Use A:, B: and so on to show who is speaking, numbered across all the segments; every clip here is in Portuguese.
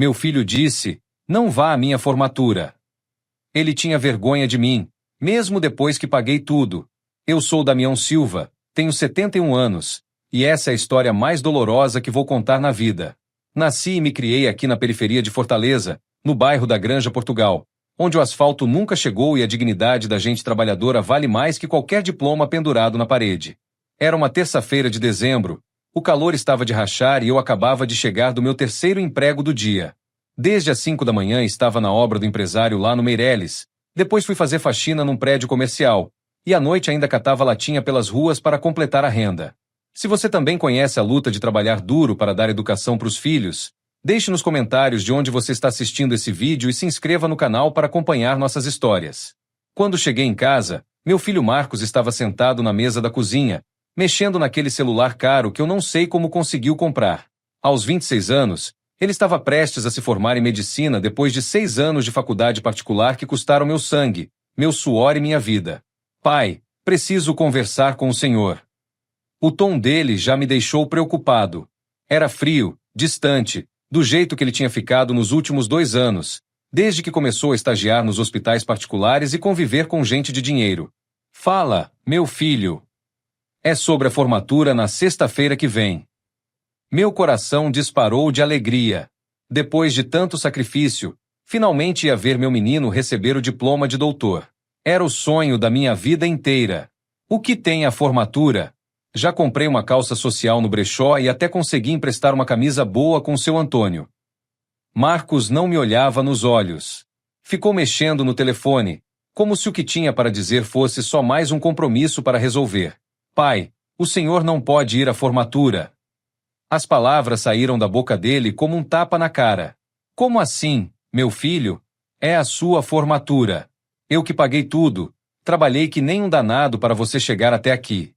A: Meu filho disse, não vá à minha formatura. Ele tinha vergonha de mim, mesmo depois que paguei tudo. Eu sou Damião Silva, tenho 71 anos, e essa é a história mais dolorosa que vou contar na vida. Nasci e me criei aqui na periferia de Fortaleza, no bairro da Granja, Portugal, onde o asfalto nunca chegou e a dignidade da gente trabalhadora vale mais que qualquer diploma pendurado na parede. Era uma terça-feira de dezembro, o calor estava de rachar e eu acabava de chegar do meu terceiro emprego do dia. Desde as 5 da manhã estava na obra do empresário lá no Meireles, depois fui fazer faxina num prédio comercial, e à noite ainda catava latinha pelas ruas para completar a renda. Se você também conhece a luta de trabalhar duro para dar educação para os filhos, deixe nos comentários de onde você está assistindo esse vídeo e se inscreva no canal para acompanhar nossas histórias. Quando cheguei em casa, meu filho Marcos estava sentado na mesa da cozinha, mexendo naquele celular caro que eu não sei como conseguiu comprar. Aos 26 anos, ele estava prestes a se formar em medicina depois de 6 anos de faculdade particular que custaram meu sangue, meu suor e minha vida. Pai, preciso conversar com o senhor. O tom dele já me deixou preocupado. Era frio, distante, do jeito que ele tinha ficado nos últimos 2 anos, desde que começou a estagiar nos hospitais particulares e conviver com gente de dinheiro. Fala, meu filho. É sobre a formatura na sexta-feira que vem. Meu coração disparou de alegria. Depois de tanto sacrifício, finalmente ia ver meu menino receber o diploma de doutor. Era o sonho da minha vida inteira. O que tem a formatura? Já comprei uma calça social no brechó e até consegui emprestar uma camisa boa com seu Antônio. Marcos não me olhava nos olhos. Ficou mexendo no telefone, como se o que tinha para dizer fosse só mais um compromisso para resolver. Pai, o senhor não pode ir à formatura. As palavras saíram da boca dele como um tapa na cara. Como assim, meu filho? É a sua formatura. Eu que paguei tudo, trabalhei que nem um danado para você chegar até aqui.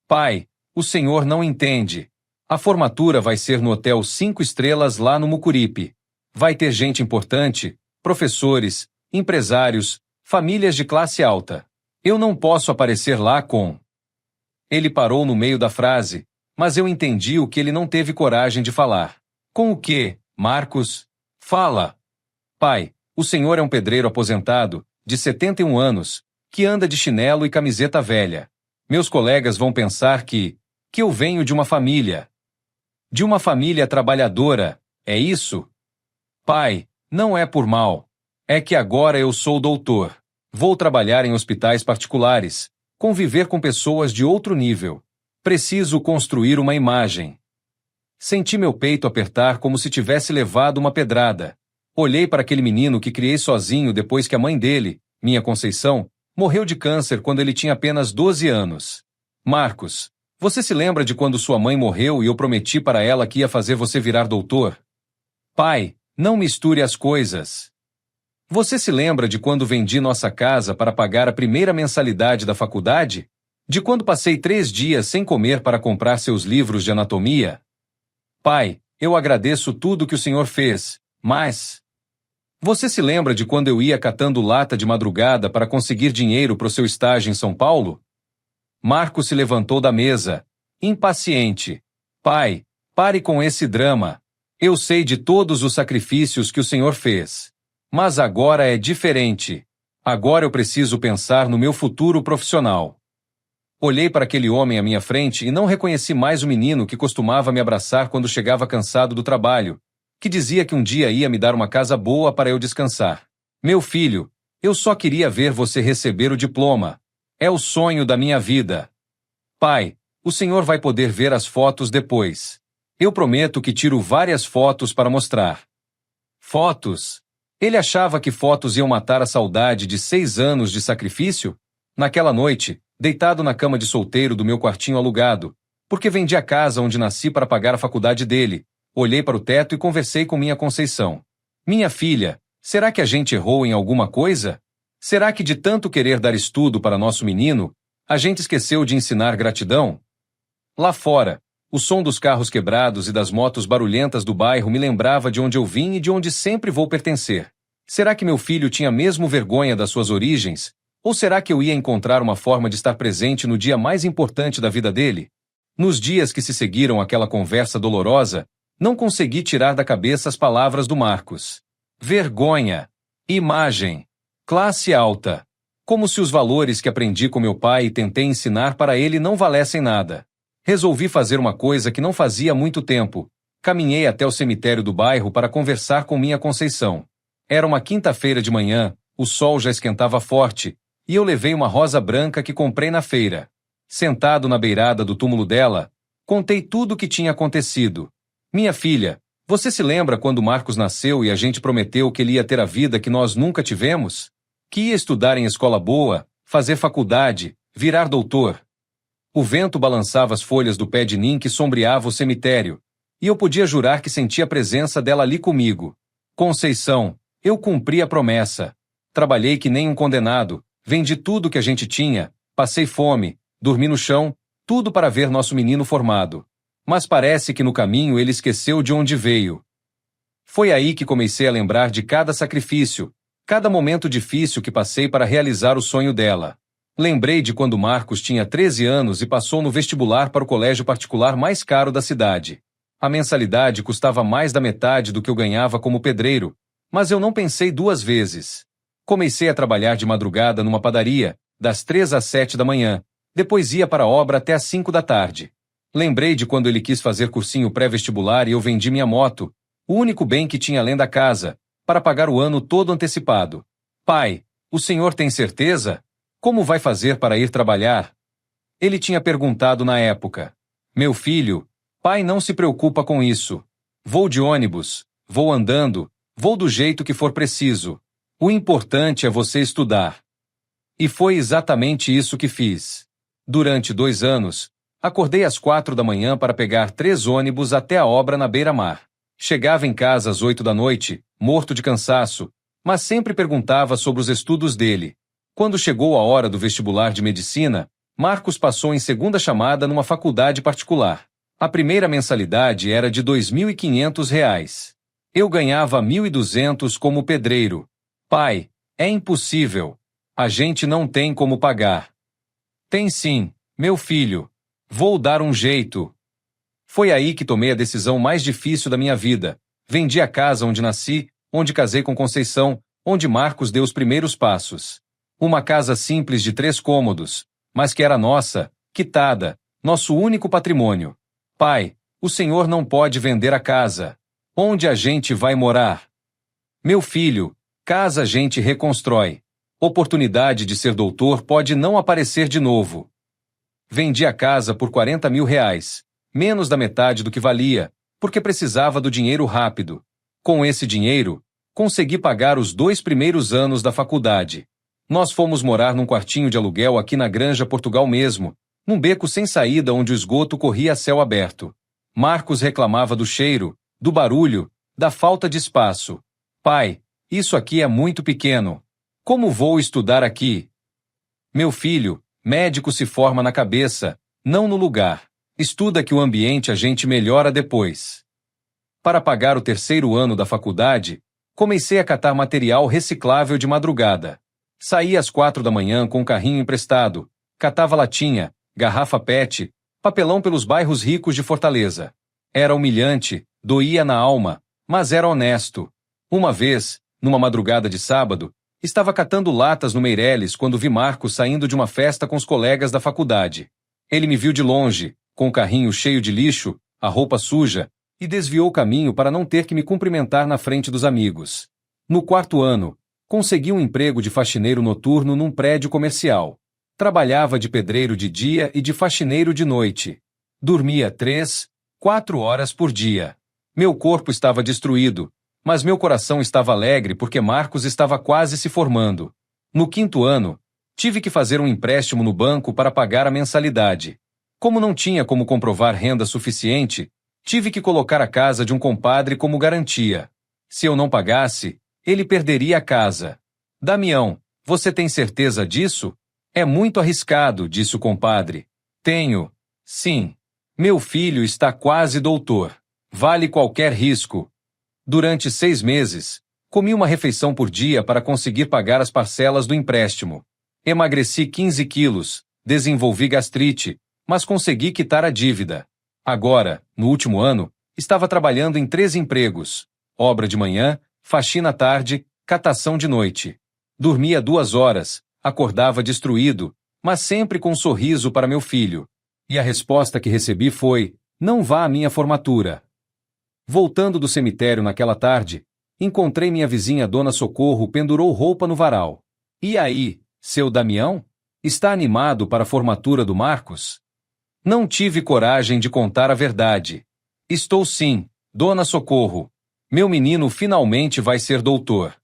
A: Pai, o senhor não entende. A formatura vai ser no Hotel 5 Estrelas lá no Mucuripe. Vai ter gente importante, professores, empresários, famílias de classe alta. Eu não posso aparecer lá com... Ele parou no meio da frase, mas eu entendi o que ele não teve coragem de falar. Com o quê, Marcos? Fala. Pai, o senhor é um pedreiro aposentado, de 71 anos, que anda de chinelo e camiseta velha. Meus colegas vão pensar que eu venho de uma família. De uma família trabalhadora, é isso? Pai, não é por mal. É que agora eu sou doutor. Vou trabalhar em hospitais particulares, conviver com pessoas de outro nível. Preciso construir uma imagem. Senti meu peito apertar como se tivesse levado uma pedrada. Olhei para aquele menino que criei sozinho depois que a mãe dele, minha Conceição, morreu de câncer quando ele tinha apenas 12 anos. Marcos, você se lembra de quando sua mãe morreu e eu prometi para ela que ia fazer você virar doutor? Pai, não misture as coisas. Você se lembra de quando vendi nossa casa para pagar a primeira mensalidade da faculdade? De quando passei 3 dias sem comer para comprar seus livros de anatomia? Pai, eu agradeço tudo que o senhor fez, mas... Você se lembra de quando eu ia catando lata de madrugada para conseguir dinheiro para o seu estágio em São Paulo? Marcos se levantou da mesa, impaciente. Pai, pare com esse drama. Eu sei de todos os sacrifícios que o senhor fez. Mas agora é diferente. Agora eu preciso pensar no meu futuro profissional. Olhei para aquele homem à minha frente e não reconheci mais o menino que costumava me abraçar quando chegava cansado do trabalho, que dizia que um dia ia me dar uma casa boa para eu descansar. Meu filho, eu só queria ver você receber o diploma. É o sonho da minha vida. Pai, o senhor vai poder ver as fotos depois. Eu prometo que tiro várias fotos para mostrar. Fotos? Ele achava que fotos iam matar a saudade de 6 anos de sacrifício? Naquela noite, deitado na cama de solteiro do meu quartinho alugado, porque vendi a casa onde nasci para pagar a faculdade dele, olhei para o teto e conversei com minha Conceição. Minha filha, será que a gente errou em alguma coisa? Será que de tanto querer dar estudo para nosso menino, a gente esqueceu de ensinar gratidão? Lá fora, o som dos carros quebrados e das motos barulhentas do bairro me lembrava de onde eu vim e de onde sempre vou pertencer. Será que meu filho tinha mesmo vergonha das suas origens? Ou será que eu ia encontrar uma forma de estar presente no dia mais importante da vida dele? Nos dias que se seguiram àquela conversa dolorosa, Não consegui tirar da cabeça as palavras do Marcos. Vergonha. Imagem. Classe alta. Como se os valores que aprendi com meu pai e tentei ensinar para ele não valessem nada. Resolvi fazer uma coisa que não fazia há muito tempo. Caminhei até o cemitério do bairro para conversar com minha Conceição. Era uma quinta-feira de manhã, o sol já esquentava forte, e eu levei uma rosa branca que comprei na feira. Sentado na beirada do túmulo dela, contei tudo o que tinha acontecido. Minha filha, você se lembra quando Marcos nasceu e a gente prometeu que ele ia ter a vida que nós nunca tivemos? Que ia estudar em escola boa, fazer faculdade, virar doutor. O vento balançava as folhas do pé de nim que sombreava o cemitério, e eu podia jurar que sentia a presença dela ali comigo. Conceição, eu cumpri a promessa. Trabalhei que nem um condenado, vendi tudo que a gente tinha, passei fome, dormi no chão, tudo para ver nosso menino formado. Mas parece que no caminho ele esqueceu de onde veio. Foi aí que comecei a lembrar de cada sacrifício, cada momento difícil que passei para realizar o sonho dela. Lembrei de quando Marcos tinha 13 anos e passou no vestibular para o colégio particular mais caro da cidade. A mensalidade custava mais da metade do que eu ganhava como pedreiro, mas eu não pensei duas vezes. Comecei a trabalhar de madrugada numa padaria, das 3 às 7 da manhã, depois ia para a obra até às 5 da tarde. Lembrei de quando ele quis fazer cursinho pré-vestibular e eu vendi minha moto, o único bem que tinha além da casa, para pagar o ano todo antecipado. Pai, o senhor tem certeza? Como vai fazer para ir trabalhar? Ele tinha perguntado na época. Meu filho, pai não se preocupa com isso. Vou de ônibus, vou andando, vou do jeito que for preciso. O importante é você estudar. E foi exatamente isso que fiz. Durante 2 anos, acordei às 4 da manhã para pegar 3 ônibus até a obra na beira-mar. Chegava em casa às 8 da noite, morto de cansaço, mas sempre perguntava sobre os estudos dele. Quando chegou a hora do vestibular de medicina, Marcos passou em segunda chamada numa faculdade particular. A primeira mensalidade era de R$ 2.500. Eu ganhava 1.200 como pedreiro. Pai, é impossível. A gente não tem como pagar. Tem sim, meu filho. Vou dar um jeito. Foi aí que tomei a decisão mais difícil da minha vida. Vendi a casa onde nasci, onde casei com Conceição, onde Marcos deu os primeiros passos. Uma casa simples de 3 cômodos, mas que era nossa, quitada, nosso único patrimônio. Pai, o senhor não pode vender a casa. Onde a gente vai morar? Meu filho, casa a gente reconstrói. Oportunidade de ser doutor pode não aparecer de novo. Vendi a casa por R$ 40.000, menos da metade do que valia, porque precisava do dinheiro rápido. Com esse dinheiro, consegui pagar os 2 primeiros anos da faculdade. Nós fomos morar num quartinho de aluguel aqui na Granja Portugal mesmo, num beco sem saída onde o esgoto corria a céu aberto. Marcos reclamava do cheiro, do barulho, da falta de espaço. Pai, isso aqui é muito pequeno. Como vou estudar aqui? Meu filho, médico se forma na cabeça, não no lugar. Estuda que o ambiente a gente melhora depois. Para pagar o 3º ano da faculdade, comecei a catar material reciclável de madrugada. Saía às 4 da manhã com um carrinho emprestado, catava latinha, garrafa PET, papelão pelos bairros ricos de Fortaleza. Era humilhante, doía na alma, mas era honesto. Uma vez, numa madrugada de sábado, estava catando latas no Meireles quando vi Marcos saindo de uma festa com os colegas da faculdade. Ele me viu de longe, com o carrinho cheio de lixo, a roupa suja, e desviou o caminho para não ter que me cumprimentar na frente dos amigos. No 4º ano, consegui um emprego de faxineiro noturno num prédio comercial. Trabalhava de pedreiro de dia e de faxineiro de noite. Dormia 3, 4 horas por dia. Meu corpo estava destruído, mas meu coração estava alegre porque Marcos estava quase se formando. No 5º ano, tive que fazer um empréstimo no banco para pagar a mensalidade. Como não tinha como comprovar renda suficiente, tive que colocar a casa de um compadre como garantia. Se eu não pagasse, ele perderia a casa. Damião, você tem certeza disso? É muito arriscado, disse o compadre. Tenho. Sim. Meu filho está quase doutor. Vale qualquer risco. Durante 6 meses, comi uma refeição por dia para conseguir pagar as parcelas do empréstimo. Emagreci 15 quilos, desenvolvi gastrite, mas consegui quitar a dívida. Agora, no último ano, Estava trabalhando em 3 empregos: obra de manhã, faxina à tarde, catação de noite. Dormia 2 horas, acordava destruído, mas sempre com um sorriso para meu filho. E a resposta que recebi foi: não vá à minha formatura. Voltando do cemitério naquela tarde, encontrei minha vizinha Dona Socorro pendurou roupa no varal. E aí, seu Damião? Está animado para a formatura do Marcos? Não tive coragem de contar a verdade. Estou sim, Dona Socorro. Meu menino finalmente vai ser doutor.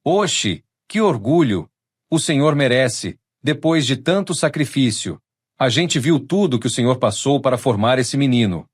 A: Oxe, que orgulho! O senhor merece, depois de tanto sacrifício. A gente viu tudo que o senhor passou para formar esse menino.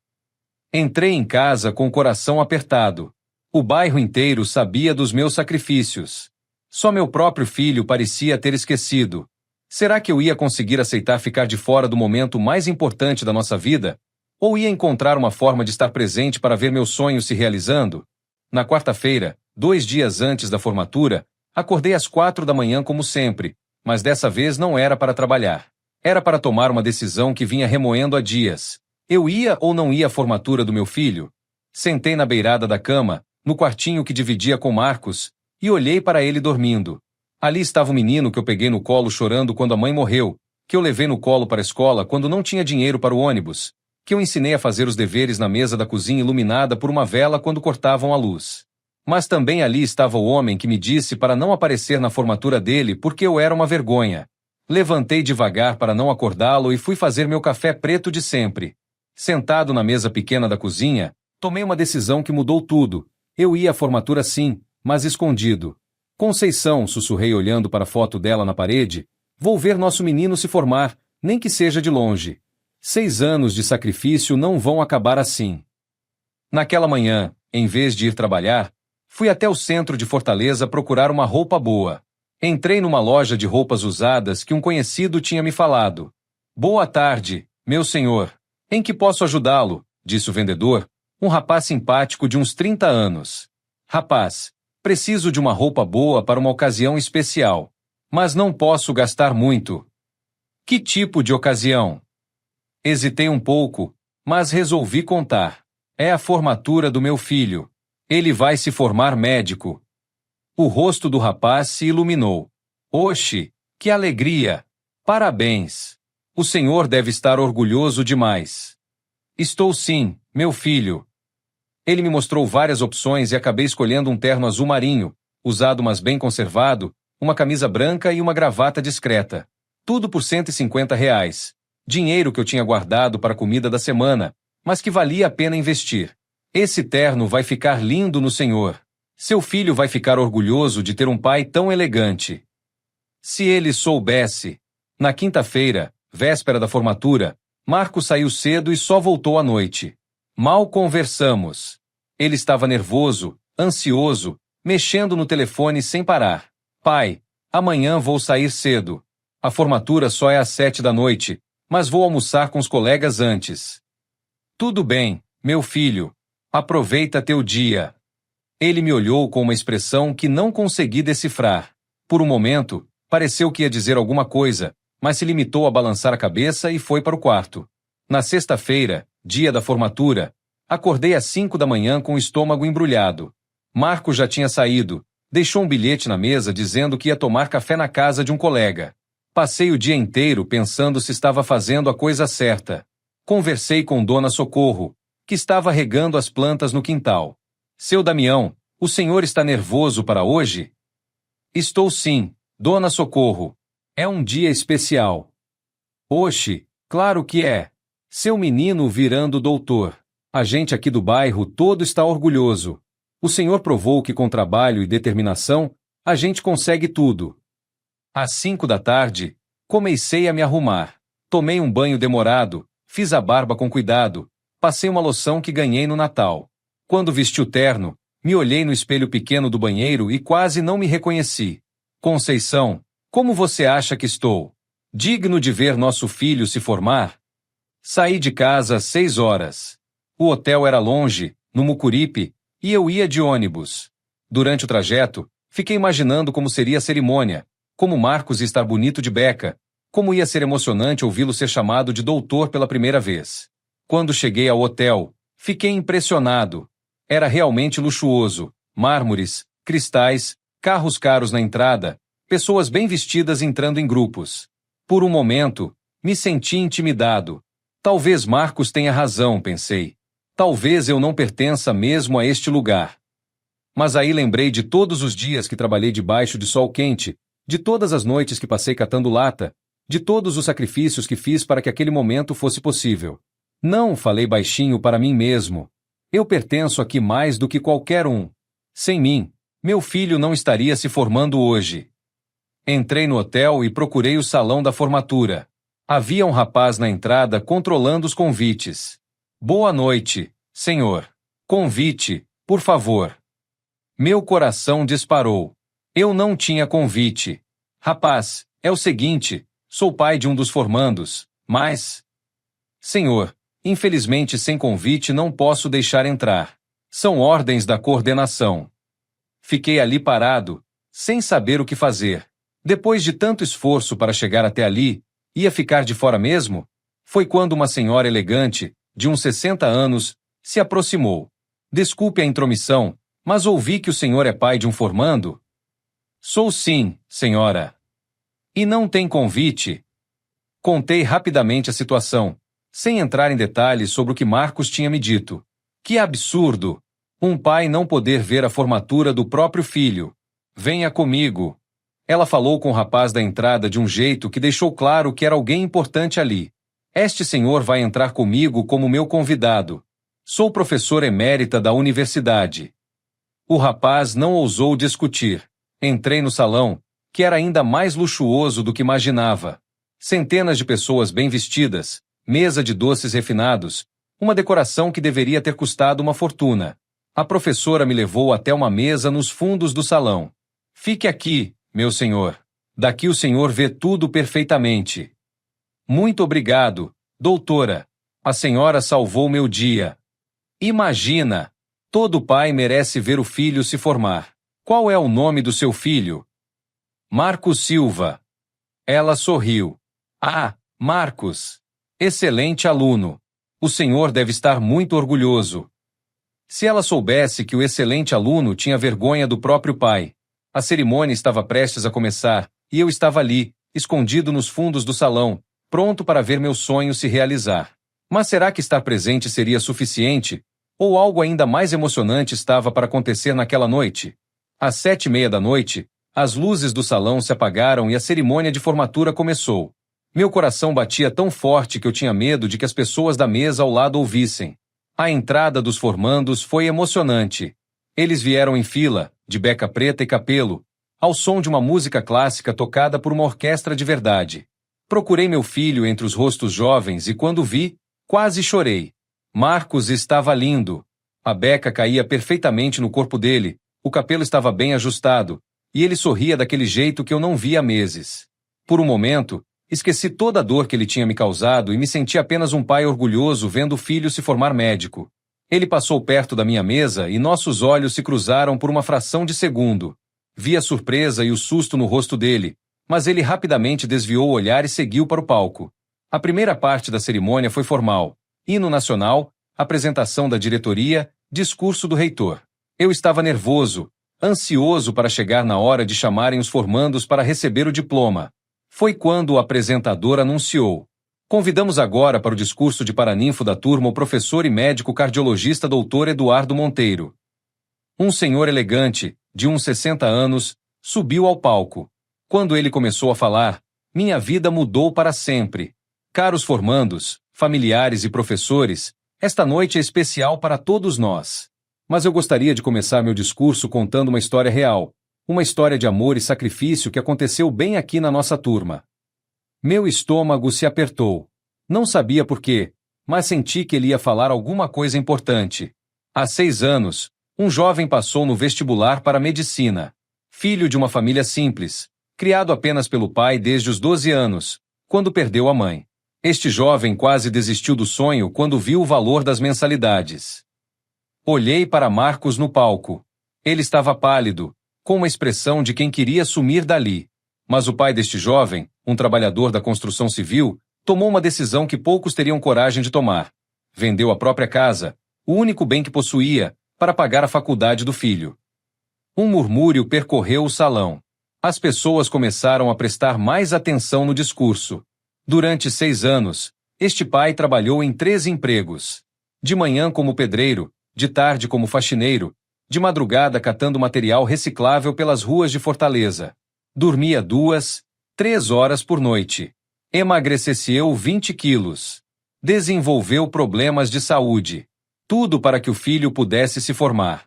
A: Entrei em casa com o coração apertado. O bairro inteiro sabia dos meus sacrifícios. Só meu próprio filho parecia ter esquecido. Será que eu ia conseguir aceitar ficar de fora do momento mais importante da nossa vida? Ou ia encontrar uma forma de estar presente para ver meu sonho se realizando? Na quarta-feira, 2 dias antes da formatura, acordei às 4 da manhã como sempre, mas dessa vez não era para trabalhar. Era para tomar uma decisão que vinha remoendo há dias. Eu ia ou não ia à formatura do meu filho? Sentei na beirada da cama, no quartinho que dividia com Marcos, e olhei para ele dormindo. Ali estava o menino que eu peguei no colo chorando quando a mãe morreu, que eu levei no colo para a escola quando não tinha dinheiro para o ônibus, que eu ensinei a fazer os deveres na mesa da cozinha iluminada por uma vela quando cortavam a luz. Mas também ali estava o homem que me disse para não aparecer na formatura dele porque eu era uma vergonha. Levantei devagar para não acordá-lo e fui fazer meu café preto de sempre. Sentado na mesa pequena da cozinha, tomei uma decisão que mudou tudo. Eu ia à formatura sim, mas escondido. Conceição, sussurrei olhando para a foto dela na parede, vou ver nosso menino se formar, nem que seja de longe. 6 anos de sacrifício não vão acabar assim. Naquela manhã, em vez de ir trabalhar, fui até o centro de Fortaleza procurar uma roupa boa. Entrei numa loja de roupas usadas que um conhecido tinha me falado. Boa tarde, meu senhor. Em que posso ajudá-lo? Disse o vendedor, um rapaz simpático de uns 30 anos. Rapaz, preciso de uma roupa boa para uma ocasião especial, mas não posso gastar muito. Que tipo de ocasião? Hesitei um pouco, mas resolvi contar. É a formatura do meu filho. Ele vai se formar médico. O rosto do rapaz se iluminou. Oxe, que alegria! Parabéns! O senhor deve estar orgulhoso demais. Estou sim, meu filho. Ele me mostrou várias opções e acabei escolhendo um terno azul marinho, usado mas bem conservado, uma camisa branca e uma gravata discreta. Tudo por R$ 150. Dinheiro que eu tinha guardado para a comida da semana, mas que valia a pena investir. Esse terno vai ficar lindo no senhor. Seu filho vai ficar orgulhoso de ter um pai tão elegante. Se ele soubesse. Na quinta-feira, véspera da formatura, Marcos saiu cedo e só voltou à noite. Mal conversamos. Ele estava nervoso, ansioso, mexendo no telefone sem parar. Pai, amanhã vou sair cedo. A formatura só é às 7 da noite, mas vou almoçar com os colegas antes. Tudo bem, meu filho. Aproveita teu dia. Ele me olhou com uma expressão que não consegui decifrar. Por um momento, pareceu que ia dizer alguma coisa, mas se limitou a balançar a cabeça e foi para o quarto. Na sexta-feira, dia da formatura, acordei às 5 da manhã com o estômago embrulhado. Marco já tinha saído, deixou um bilhete na mesa dizendo que ia tomar café na casa de um colega. Passei o dia inteiro pensando se estava fazendo a coisa certa. Conversei com Dona Socorro, que estava regando as plantas no quintal. Seu Damião, o senhor está nervoso para hoje? Estou sim, Dona Socorro. É um dia especial. Oxe, claro que é. Seu menino virando doutor. A gente aqui do bairro todo está orgulhoso. O senhor provou que com trabalho e determinação, a gente consegue tudo. Às 5 da tarde, comecei a me arrumar. Tomei um banho demorado, fiz a barba com cuidado, passei uma loção que ganhei no Natal. Quando vesti o terno, me olhei no espelho pequeno do banheiro e quase não me reconheci. Conceição, como você acha que estou? Digno de ver nosso filho se formar? Saí de casa às 6 horas. O hotel era longe, no Mucuripe, e eu ia de ônibus. Durante o trajeto, fiquei imaginando como seria a cerimônia, como Marcos ia estar bonito de beca, como ia ser emocionante ouvi-lo ser chamado de doutor pela primeira vez. Quando cheguei ao hotel, Fiquei impressionado. Era realmente luxuoso. Mármores, cristais, carros caros na entrada, pessoas bem vestidas entrando em grupos. Por um momento, me senti intimidado. Talvez Marcos tenha razão, pensei. Talvez eu não pertença mesmo a este lugar. Mas aí lembrei de todos os dias que trabalhei debaixo de sol quente, de todas as noites que passei catando lata, de todos os sacrifícios que fiz para que aquele momento fosse possível. Não, falei baixinho para mim mesmo. Eu pertenço aqui mais do que qualquer um. Sem mim, meu filho não estaria se formando hoje. Entrei no hotel e procurei o salão da formatura. Havia um rapaz na entrada controlando os convites. Boa noite, senhor. Convite, por favor. Meu coração disparou. Eu não tinha convite. Rapaz, é o seguinte, sou pai de um dos formandos, mas... Senhor, infelizmente sem convite não posso deixar entrar. São ordens da coordenação. Fiquei ali parado, sem saber o que fazer. Depois de tanto esforço para chegar até ali, ia ficar de fora mesmo? Foi quando uma senhora elegante, de uns 60 anos, se aproximou. Desculpe a intromissão, mas ouvi que o senhor é pai de um formando? Sou sim, senhora. E não tem convite? Contei rapidamente a situação, sem entrar em detalhes sobre o que Marcos tinha me dito. Que absurdo! Um pai não poder ver a formatura do próprio filho. Venha comigo. Ela falou com o rapaz da entrada de um jeito que deixou claro que era alguém importante ali. Este senhor vai entrar comigo como meu convidado. Sou professora emérita da universidade. O rapaz não ousou discutir. Entrei no salão, que era ainda mais luxuoso do que imaginava. Centenas de pessoas bem vestidas, mesa de doces refinados, uma decoração que deveria ter custado uma fortuna. A professora me levou até uma mesa nos fundos do salão. Fique aqui, meu senhor. Daqui o senhor vê tudo perfeitamente. Muito obrigado, doutora. A senhora salvou meu dia. Imagina! Todo pai merece ver o filho se formar. Qual é o nome do seu filho? Marcos Silva. Ela sorriu. Ah, Marcos! Excelente aluno. O senhor deve estar muito orgulhoso. Se ela soubesse que o excelente aluno tinha vergonha do próprio pai. A cerimônia estava prestes a começar, e eu estava ali, escondido nos fundos do salão, pronto para ver meu sonho se realizar. Mas será que estar presente seria suficiente? Ou algo ainda mais emocionante estava para acontecer naquela noite? Às 7:30 da noite, as luzes do salão se apagaram e a cerimônia de formatura começou. Meu coração batia tão forte que eu tinha medo de que as pessoas da mesa ao lado ouvissem. A entrada dos formandos foi emocionante. Eles vieram em fila, de beca preta e capelo, ao som de uma música clássica tocada por uma orquestra de verdade. Procurei meu filho entre os rostos jovens e quando vi, quase chorei. Marcos estava lindo. A beca caía perfeitamente no corpo dele, o cabelo estava bem ajustado, e ele sorria daquele jeito que eu não via há meses. Por um momento, esqueci toda a dor que ele tinha me causado e me senti apenas um pai orgulhoso vendo o filho se formar médico. Ele passou perto da minha mesa e nossos olhos se cruzaram por uma fração de segundo. Vi a surpresa e o susto no rosto dele, mas ele rapidamente desviou o olhar e seguiu para o palco. A primeira parte da cerimônia foi formal. Hino nacional, apresentação da diretoria, discurso do reitor. Eu estava nervoso, ansioso para chegar na hora de chamarem os formandos para receber o diploma. Foi quando o apresentador anunciou. Convidamos agora para o discurso de paraninfo da turma o professor e médico cardiologista Dr. Eduardo Monteiro. Um senhor elegante, de uns 60 anos, subiu ao palco. Quando ele começou a falar, minha vida mudou para sempre. Caros formandos, familiares e professores, esta noite é especial para todos nós. Mas eu gostaria de começar meu discurso contando uma história real, uma história de amor e sacrifício que aconteceu bem aqui na nossa turma. Meu estômago se apertou. Não sabia por quê, mas senti que ele ia falar alguma coisa importante. Há 6 anos, um jovem passou no vestibular para medicina. Filho de uma família simples, criado apenas pelo pai desde os 12 anos, quando perdeu a mãe. Este jovem quase desistiu do sonho quando viu o valor das mensalidades. Olhei para Marcos no palco. Ele estava pálido, com uma expressão de quem queria sumir dali. Mas o pai deste jovem, um trabalhador da construção civil, tomou uma decisão que poucos teriam coragem de tomar. Vendeu a própria casa, o único bem que possuía, para pagar a faculdade do filho. Um murmúrio percorreu o salão. As pessoas começaram a prestar mais atenção no discurso. Durante 6 anos, este pai trabalhou em 3 empregos. De manhã como pedreiro, de tarde como faxineiro, de madrugada catando material reciclável pelas ruas de Fortaleza. Dormia 2, 3 horas por noite. Emagreceu 20 quilos. Desenvolveu problemas de saúde. Tudo para que o filho pudesse se formar.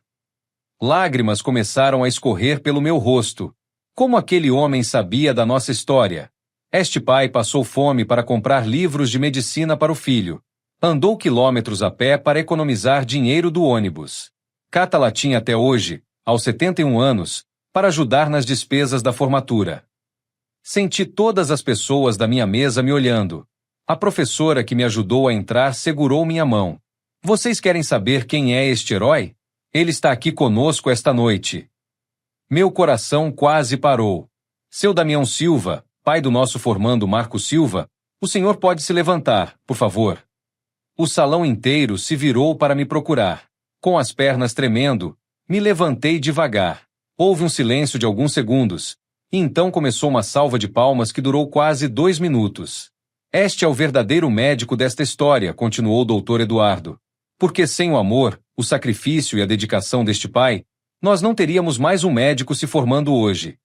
A: Lágrimas começaram a escorrer pelo meu rosto. Como aquele homem sabia da nossa história? Este pai passou fome para comprar livros de medicina para o filho. Andou quilômetros a pé para economizar dinheiro do ônibus. Cata latim até hoje, aos 71 anos, para ajudar nas despesas da formatura. Senti todas as pessoas da minha mesa me olhando. A professora que me ajudou a entrar segurou minha mão. Vocês querem saber quem é este herói? Ele está aqui conosco esta noite. Meu coração quase parou. Seu Damião Silva, pai do nosso formando Marco Silva, o senhor pode se levantar, por favor. O salão inteiro se virou para me procurar. Com as pernas tremendo, me levantei devagar. Houve um silêncio de alguns segundos, e então começou uma salva de palmas que durou quase 2 minutos. Este é o verdadeiro médico desta história, continuou o doutor Eduardo. Porque sem o amor, o sacrifício e a dedicação deste pai, nós não teríamos mais um médico se formando hoje.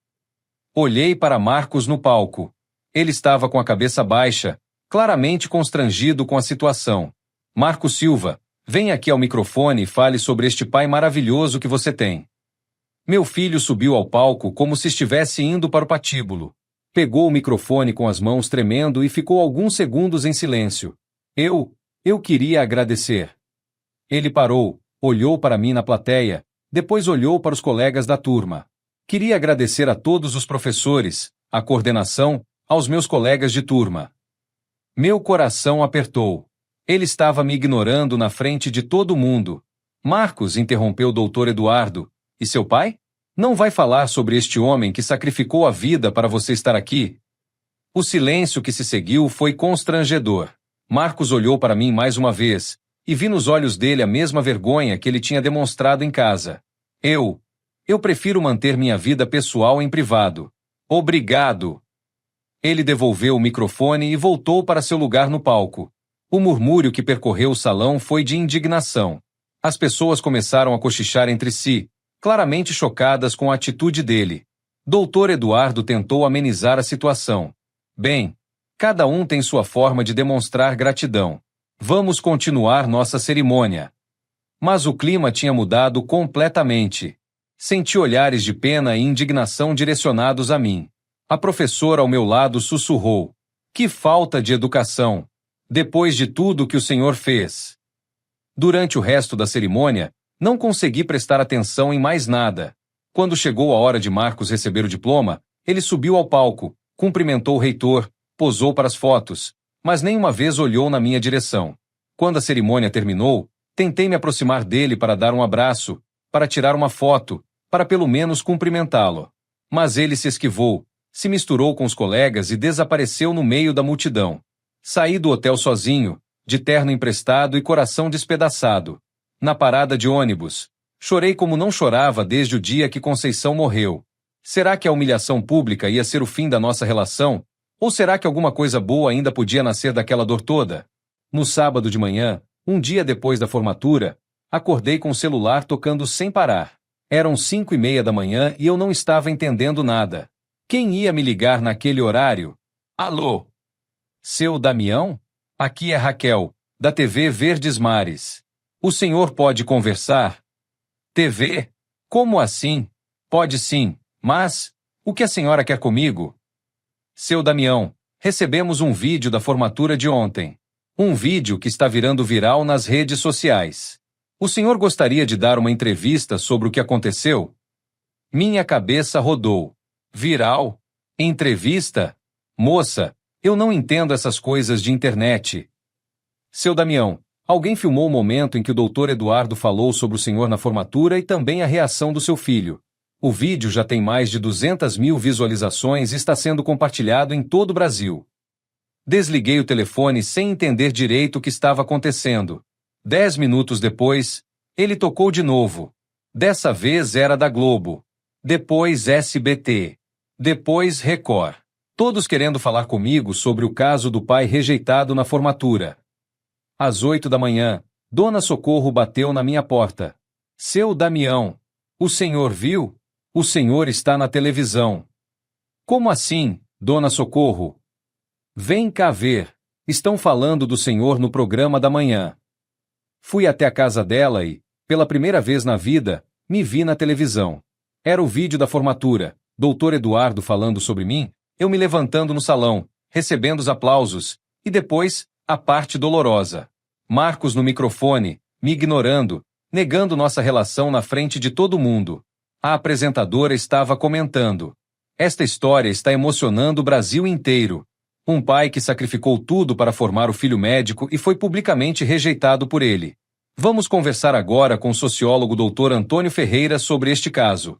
A: Olhei para Marcos no palco. Ele estava com a cabeça baixa, claramente constrangido com a situação. Marco Silva, venha aqui ao microfone e fale sobre este pai maravilhoso que você tem. Meu filho subiu ao palco como se estivesse indo para o patíbulo. Pegou o microfone com as mãos tremendo e ficou alguns segundos em silêncio. Eu queria agradecer. Ele parou, olhou para mim na plateia, depois olhou para os colegas da turma. Queria agradecer a todos os professores, à coordenação, aos meus colegas de turma. Meu coração apertou. Ele estava me ignorando na frente de todo mundo. Marcos, interrompeu o doutor Eduardo. E seu pai? Não vai falar sobre este homem que sacrificou a vida para você estar aqui? O silêncio que se seguiu foi constrangedor. Marcos olhou para mim mais uma vez, e vi nos olhos dele a mesma vergonha que ele tinha demonstrado em casa. Eu prefiro manter minha vida pessoal em privado. Obrigado. Ele devolveu o microfone e voltou para seu lugar no palco. O murmúrio que percorreu o salão foi de indignação. As pessoas começaram a cochichar entre si, claramente chocadas com a atitude dele. Doutor Eduardo tentou amenizar a situação. Bem, cada um tem sua forma de demonstrar gratidão. Vamos continuar nossa cerimônia. Mas o clima tinha mudado completamente. Senti olhares de pena e indignação direcionados a mim. A professora ao meu lado sussurrou. Que falta de educação! Depois de tudo que o senhor fez. Durante o resto da cerimônia, não consegui prestar atenção em mais nada. Quando chegou a hora de Marcos receber o diploma, ele subiu ao palco, cumprimentou o reitor, posou para as fotos, mas nenhuma vez olhou na minha direção. Quando a cerimônia terminou, tentei me aproximar dele para dar um abraço, para tirar uma foto, para pelo menos cumprimentá-lo. Mas ele se esquivou, se misturou com os colegas e desapareceu no meio da multidão. Saí do hotel sozinho, de terno emprestado e coração despedaçado. Na parada de ônibus, chorei como não chorava desde o dia que Conceição morreu. Será que a humilhação pública ia ser o fim da nossa relação? Ou será que alguma coisa boa ainda podia nascer daquela dor toda? No sábado de manhã, um dia depois da formatura, acordei com o celular tocando sem parar. Eram 5:30 da manhã e eu não estava entendendo nada. Quem ia me ligar naquele horário? Alô? Seu Damião? Aqui é Raquel, da TV Verdes Mares. O senhor pode conversar? TV? Como assim? Pode sim, mas o que a senhora quer comigo? Seu Damião, recebemos um vídeo da formatura de ontem. Um vídeo que está virando viral nas redes sociais. O senhor gostaria de dar uma entrevista sobre o que aconteceu? Minha cabeça rodou. Viral? Entrevista? Moça, eu não entendo essas coisas de internet. Seu Damião, alguém filmou o momento em que o doutor Eduardo falou sobre o senhor na formatura e também a reação do seu filho. O vídeo já tem mais de 200.000 visualizações e está sendo compartilhado em todo o Brasil. Desliguei o telefone sem entender direito o que estava acontecendo. 10 minutos depois, ele tocou de novo. Dessa vez era da Globo. Depois SBT. Depois Record. Todos querendo falar comigo sobre o caso do pai rejeitado na formatura. Às 8 da manhã, Dona Socorro bateu na minha porta. Seu Damião, o senhor viu? O senhor está na televisão. Como assim, Dona Socorro? Vem cá ver. Estão falando do senhor no programa da manhã. Fui até a casa dela e, pela primeira vez na vida, me vi na televisão. Era o vídeo da formatura, Dr. Eduardo falando sobre mim, eu me levantando no salão, recebendo os aplausos, e depois, a parte dolorosa. Marcos no microfone, me ignorando, negando nossa relação na frente de todo mundo. A apresentadora estava comentando. Esta história está emocionando o Brasil inteiro. Um pai que sacrificou tudo para formar o filho médico e foi publicamente rejeitado por ele. Vamos conversar agora com o sociólogo Dr. Antônio Ferreira sobre este caso.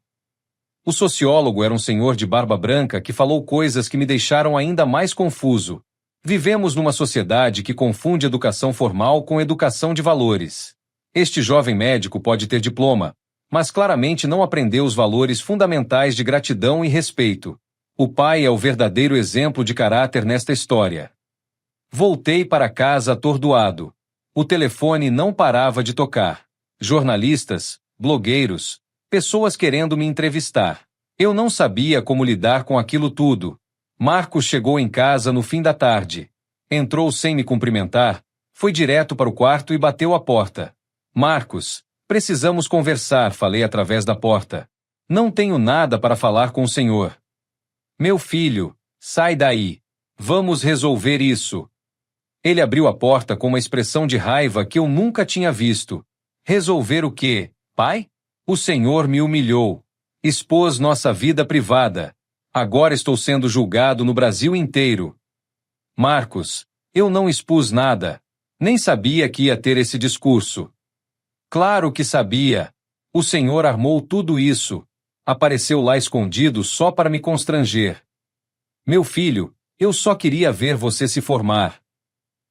A: O sociólogo era um senhor de barba branca que falou coisas que me deixaram ainda mais confuso. Vivemos numa sociedade que confunde educação formal com educação de valores. Este jovem médico pode ter diploma, mas claramente não aprendeu os valores fundamentais de gratidão e respeito. O pai é o verdadeiro exemplo de caráter nesta história. Voltei para casa atordoado. O telefone não parava de tocar. Jornalistas, blogueiros, pessoas querendo me entrevistar. Eu não sabia como lidar com aquilo tudo. Marcos chegou em casa no fim da tarde. Entrou sem me cumprimentar, foi direto para o quarto e bateu a porta. Marcos, precisamos conversar, falei através da porta. Não tenho nada para falar com o senhor. Meu filho, sai daí. Vamos resolver isso. Ele abriu a porta com uma expressão de raiva que eu nunca tinha visto. Resolver o quê, pai? O senhor me humilhou. Expôs nossa vida privada. Agora estou sendo julgado no Brasil inteiro. Marcos, eu não expus nada. Nem sabia que ia ter esse discurso. Claro que sabia. O senhor armou tudo isso. Apareceu lá escondido só para me constranger. Meu filho, eu só queria ver você se formar.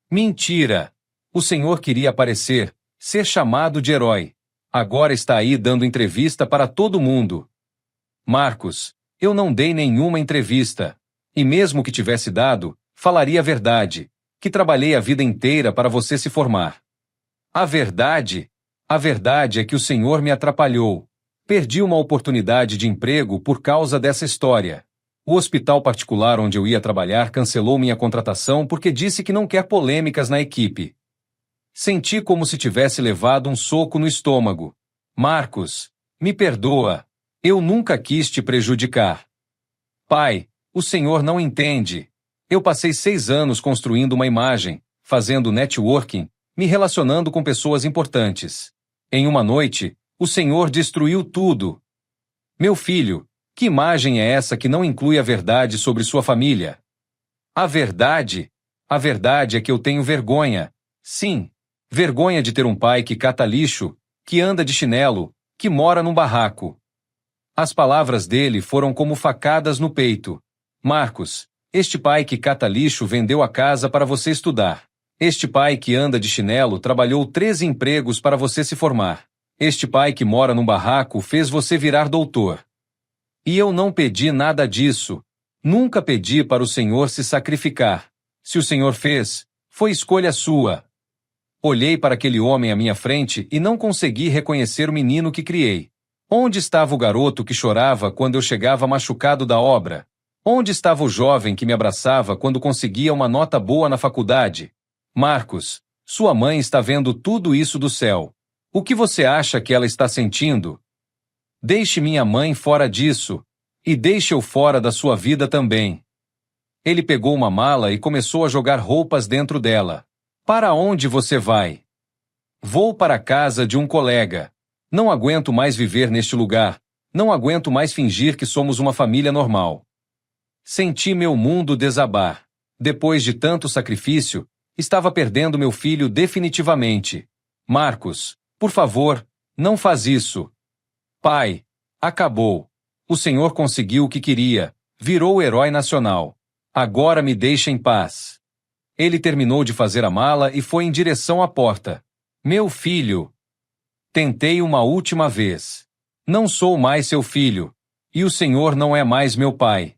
A: Mentira! O senhor queria aparecer, ser chamado de herói. Agora está aí dando entrevista para todo mundo. Marcos, eu não dei nenhuma entrevista. E mesmo que tivesse dado, falaria a verdade, que trabalhei a vida inteira para você se formar. A verdade é que o senhor me atrapalhou. Perdi uma oportunidade de emprego por causa dessa história. O hospital particular onde eu ia trabalhar cancelou minha contratação porque disse que não quer polêmicas na equipe. Senti como se tivesse levado um soco no estômago. Marcos, me perdoa. Eu nunca quis te prejudicar. Pai, o senhor não entende. Eu passei 6 anos construindo uma imagem, fazendo networking, me relacionando com pessoas importantes. Em uma noite, o senhor destruiu tudo. Meu filho, que imagem é essa que não inclui a verdade sobre sua família? A verdade é que eu tenho vergonha. Sim, vergonha de ter um pai que cata lixo, que anda de chinelo, que mora num barraco. As palavras dele foram como facadas no peito. Marcos, este pai que cata lixo vendeu a casa para você estudar. Este pai que anda de chinelo trabalhou 13 empregos para você se formar. Este pai que mora num barraco fez você virar doutor. E eu não pedi nada disso. Nunca pedi para o senhor se sacrificar. Se o senhor fez, foi escolha sua. Olhei para aquele homem à minha frente e não consegui reconhecer o menino que criei. Onde estava o garoto que chorava quando eu chegava machucado da obra? Onde estava o jovem que me abraçava quando conseguia uma nota boa na faculdade? Marcos, sua mãe está vendo tudo isso do céu. O que você acha que ela está sentindo? Deixe minha mãe fora disso. E deixe eu fora da sua vida também. Ele pegou uma mala e começou a jogar roupas dentro dela. Para onde você vai? Vou para a casa de um colega. Não aguento mais viver neste lugar. Não aguento mais fingir que somos uma família normal. Senti meu mundo desabar. Depois de tanto sacrifício, estava perdendo meu filho definitivamente. Marcos, por favor, não faz isso. Pai, acabou. O senhor conseguiu o que queria, virou o herói nacional. Agora me deixa em paz. Ele terminou de fazer a mala e foi em direção à porta. Meu filho. Tentei uma última vez. Não sou mais seu filho. E o Senhor não é mais meu pai.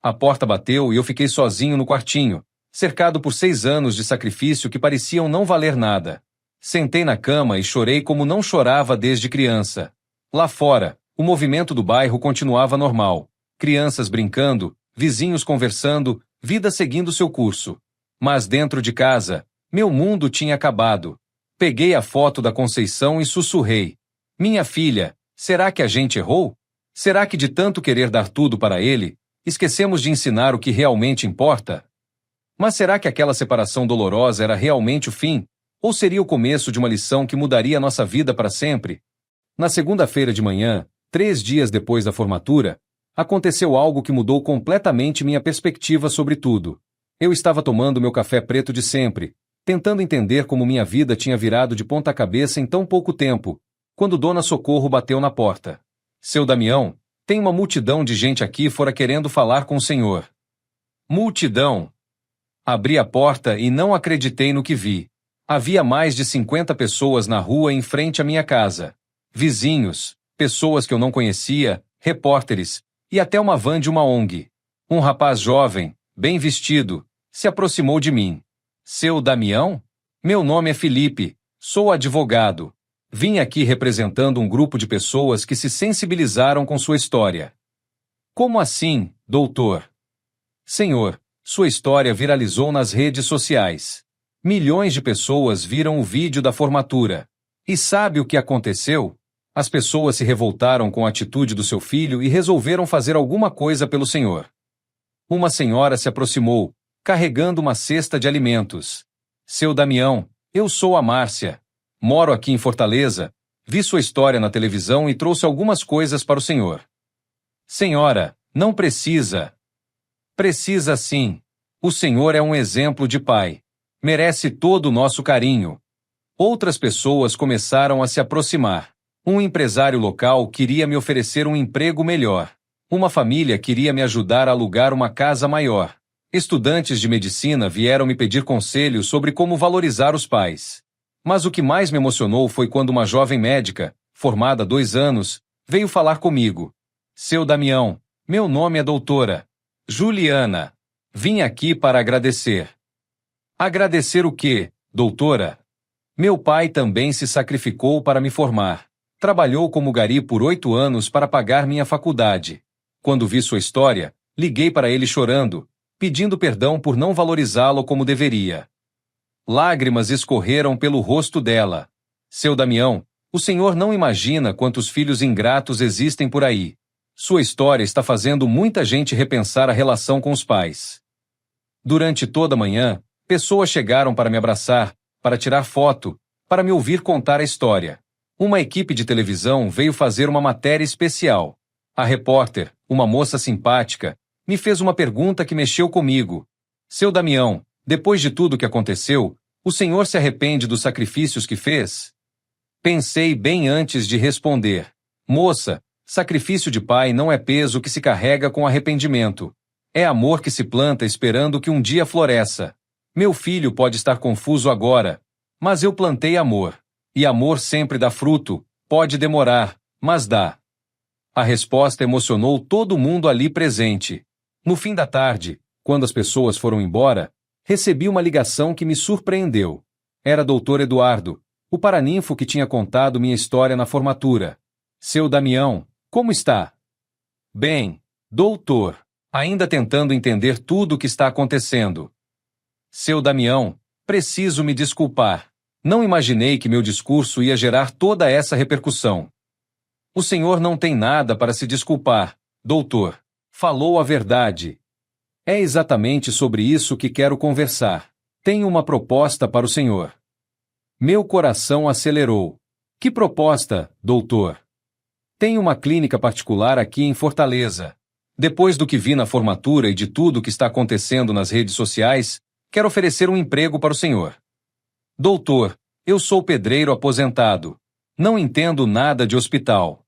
A: A porta bateu e eu fiquei sozinho no quartinho, cercado por 6 anos de sacrifício que pareciam não valer nada. Sentei na cama e chorei como não chorava desde criança. Lá fora, o movimento do bairro continuava normal. Crianças brincando, vizinhos conversando, vida seguindo seu curso. Mas dentro de casa, meu mundo tinha acabado. Peguei a foto da Conceição e sussurrei. Minha filha, será que a gente errou? Será que de tanto querer dar tudo para ele, esquecemos de ensinar o que realmente importa? Mas será que aquela separação dolorosa era realmente o fim? Ou seria o começo de uma lição que mudaria nossa vida para sempre? Na segunda-feira de manhã, 3 dias depois da formatura, aconteceu algo que mudou completamente minha perspectiva sobre tudo. Eu estava tomando meu café preto de sempre, tentando entender como minha vida tinha virado de ponta cabeça em tão pouco tempo, quando Dona Socorro bateu na porta. Seu Damião, tem uma multidão de gente aqui fora querendo falar com o senhor. Multidão. Abri a porta e não acreditei no que vi. Havia mais de 50 pessoas na rua em frente à minha casa. Vizinhos, pessoas que eu não conhecia, repórteres, e até uma van de uma ONG. Um rapaz jovem, bem vestido, se aproximou de mim. Seu Damião? Meu nome é Felipe, sou advogado. Vim aqui representando um grupo de pessoas que se sensibilizaram com sua história. Como assim, doutor? Senhor, sua história viralizou nas redes sociais. Milhões de pessoas viram o vídeo da formatura. E sabe o que aconteceu? As pessoas se revoltaram com a atitude do seu filho e resolveram fazer alguma coisa pelo senhor. Uma senhora se aproximou, carregando uma cesta de alimentos. Seu Damião, eu sou a Márcia. Moro aqui em Fortaleza, vi sua história na televisão e trouxe algumas coisas para o senhor. Senhora, não precisa. Precisa sim. O senhor é um exemplo de pai. Merece todo o nosso carinho. Outras pessoas começaram a se aproximar. Um empresário local queria me oferecer um emprego melhor. Uma família queria me ajudar a alugar uma casa maior. Estudantes de medicina vieram me pedir conselhos sobre como valorizar os pais. Mas o que mais me emocionou foi quando uma jovem médica, formada há 2 anos, veio falar comigo. Seu Damião, meu nome é doutora Juliana. Vim aqui para agradecer. Agradecer o quê, doutora? Meu pai também se sacrificou para me formar. Trabalhou como gari por 8 anos para pagar minha faculdade. Quando vi sua história, liguei para ele chorando, pedindo perdão por não valorizá-lo como deveria. Lágrimas escorreram pelo rosto dela. Seu Damião, o senhor não imagina quantos filhos ingratos existem por aí. Sua história está fazendo muita gente repensar a relação com os pais. Durante toda a manhã, pessoas chegaram para me abraçar, para tirar foto, para me ouvir contar a história. Uma equipe de televisão veio fazer uma matéria especial. A repórter, uma moça simpática, me fez uma pergunta que mexeu comigo. Seu Damião, depois de tudo que aconteceu, o senhor se arrepende dos sacrifícios que fez? Pensei bem antes de responder. Moça, sacrifício de pai não é peso que se carrega com arrependimento. É amor que se planta esperando que um dia floresça. Meu filho pode estar confuso agora, mas eu plantei amor. E amor sempre dá fruto, pode demorar, mas dá. A resposta emocionou todo mundo ali presente. No fim da tarde, quando as pessoas foram embora, recebi uma ligação que me surpreendeu. Era Dr. Eduardo, o paraninfo que tinha contado minha história na formatura. Seu Damião, como está? Bem, doutor, ainda tentando entender tudo o que está acontecendo. Seu Damião, preciso me desculpar. Não imaginei que meu discurso ia gerar toda essa repercussão. O senhor não tem nada para se desculpar, doutor. Falou a verdade. É exatamente sobre isso que quero conversar. Tenho uma proposta para o senhor. Meu coração acelerou. Que proposta, doutor? Tenho uma clínica particular aqui em Fortaleza. Depois do que vi na formatura e de tudo que está acontecendo nas redes sociais, quero oferecer um emprego para o senhor. Doutor, eu sou pedreiro aposentado. Não entendo nada de hospital.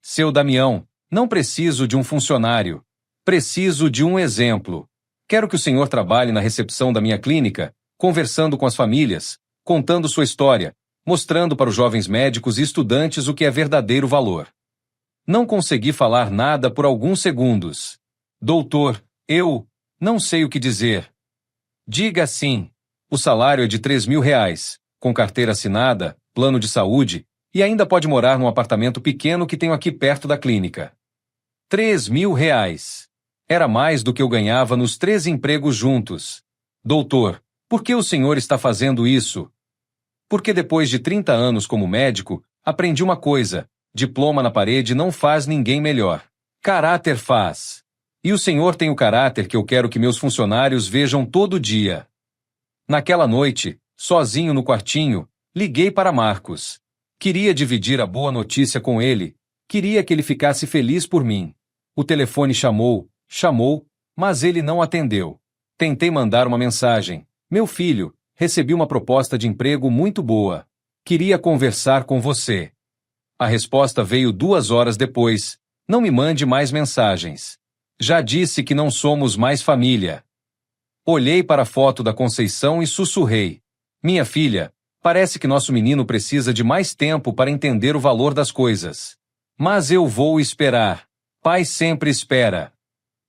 A: Seu Damião, não preciso de um funcionário. Preciso de um exemplo. Quero que o senhor trabalhe na recepção da minha clínica, conversando com as famílias, contando sua história, mostrando para os jovens médicos e estudantes o que é verdadeiro valor. Não consegui falar nada por alguns segundos. Doutor, eu não sei o que dizer. Diga sim. O salário é de R$ 3.000, com carteira assinada, plano de saúde, e ainda pode morar num apartamento pequeno que tenho aqui perto da clínica. R$ 3.000. Era mais do que eu ganhava nos 3 empregos juntos. Doutor, por que o senhor está fazendo isso? Porque depois de 30 anos como médico, aprendi uma coisa: diploma na parede não faz ninguém melhor. Caráter faz. E o senhor tem o caráter que eu quero que meus funcionários vejam todo dia. Naquela noite, sozinho no quartinho, liguei para Marcos. Queria dividir a boa notícia com ele. Queria que ele ficasse feliz por mim. O telefone chamou, mas ele não atendeu. Tentei mandar uma mensagem. Meu filho, recebi uma proposta de emprego muito boa. Queria conversar com você. A resposta veio 2 horas depois. Não me mande mais mensagens. Já disse que não somos mais família. Olhei para a foto da Conceição e sussurrei. Minha filha, parece que nosso menino precisa de mais tempo para entender o valor das coisas. Mas eu vou esperar. Pai sempre espera.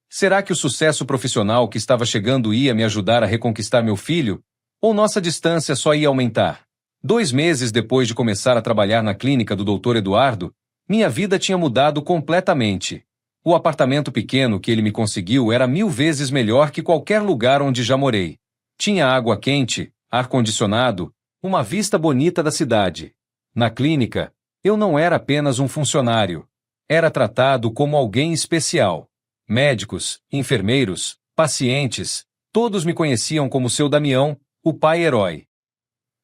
A: Será que o sucesso profissional que estava chegando ia me ajudar a reconquistar meu filho? Ou nossa distância só ia aumentar? 2 meses depois de começar a trabalhar na clínica do Dr. Eduardo, minha vida tinha mudado completamente. O apartamento pequeno que ele me conseguiu era 1000 vezes melhor que qualquer lugar onde já morei. Tinha água quente, ar-condicionado, uma vista bonita da cidade. Na clínica, eu não era apenas um funcionário. Era tratado como alguém especial. Médicos, enfermeiros, pacientes, todos me conheciam como seu Damião, o pai herói.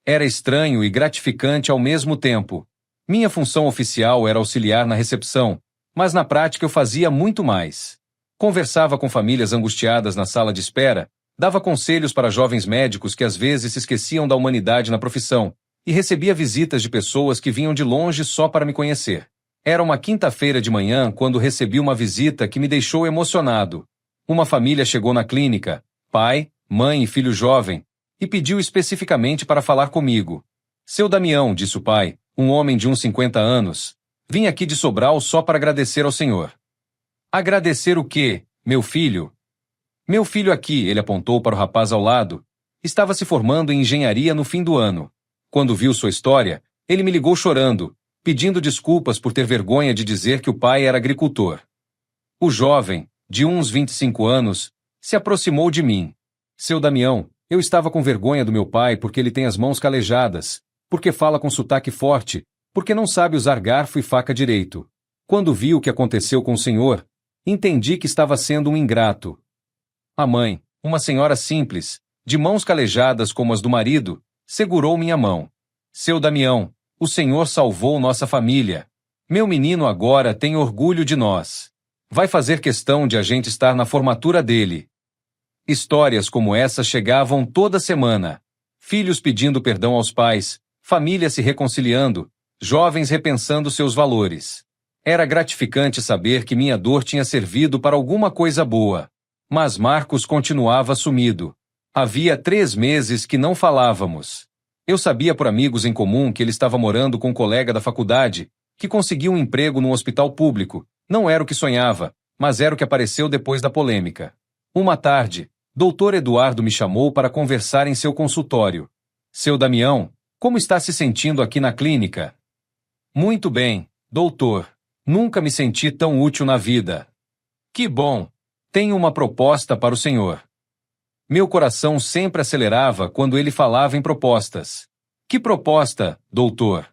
A: Era estranho e gratificante ao mesmo tempo. Minha função oficial era auxiliar na recepção, mas na prática eu fazia muito mais. Conversava com famílias angustiadas na sala de espera, dava conselhos para jovens médicos que às vezes se esqueciam da humanidade na profissão, e recebia visitas de pessoas que vinham de longe só para me conhecer. Era uma quinta-feira de manhã quando recebi uma visita que me deixou emocionado. Uma família chegou na clínica, pai, mãe e filho jovem, e pediu especificamente para falar comigo. Seu Damião, disse o pai, um homem de uns 50 anos, vim aqui de Sobral só para agradecer ao senhor. Agradecer o quê, meu filho? Meu filho aqui, ele apontou para o rapaz ao lado, estava se formando em engenharia no fim do ano. Quando viu sua história, ele me ligou chorando, pedindo desculpas por ter vergonha de dizer que o pai era agricultor. O jovem, de uns 25 anos, se aproximou de mim. Seu Damião, eu estava com vergonha do meu pai porque ele tem as mãos calejadas, porque fala com sotaque forte, porque não sabe usar garfo e faca direito. Quando vi o que aconteceu com o senhor, entendi que estava sendo um ingrato. A mãe, uma senhora simples, de mãos calejadas como as do marido, segurou minha mão. Seu Damião, o senhor salvou nossa família. Meu menino agora tem orgulho de nós. Vai fazer questão de a gente estar na formatura dele. Histórias como essa chegavam toda semana. Filhos pedindo perdão aos pais, famílias se reconciliando, jovens repensando seus valores. Era gratificante saber que minha dor tinha servido para alguma coisa boa. Mas Marcos continuava sumido. Havia 3 meses que não falávamos. Eu sabia por amigos em comum que ele estava morando com um colega da faculdade, que conseguiu um emprego num hospital público. Não era o que sonhava, mas era o que apareceu depois da polêmica. Uma tarde, Dr. Eduardo me chamou para conversar em seu consultório. Seu Damião, como está se sentindo aqui na clínica? Muito bem, doutor. Nunca me senti tão útil na vida. Que bom! Tenho uma proposta para o senhor. Meu coração sempre acelerava quando ele falava em propostas. Que proposta, doutor?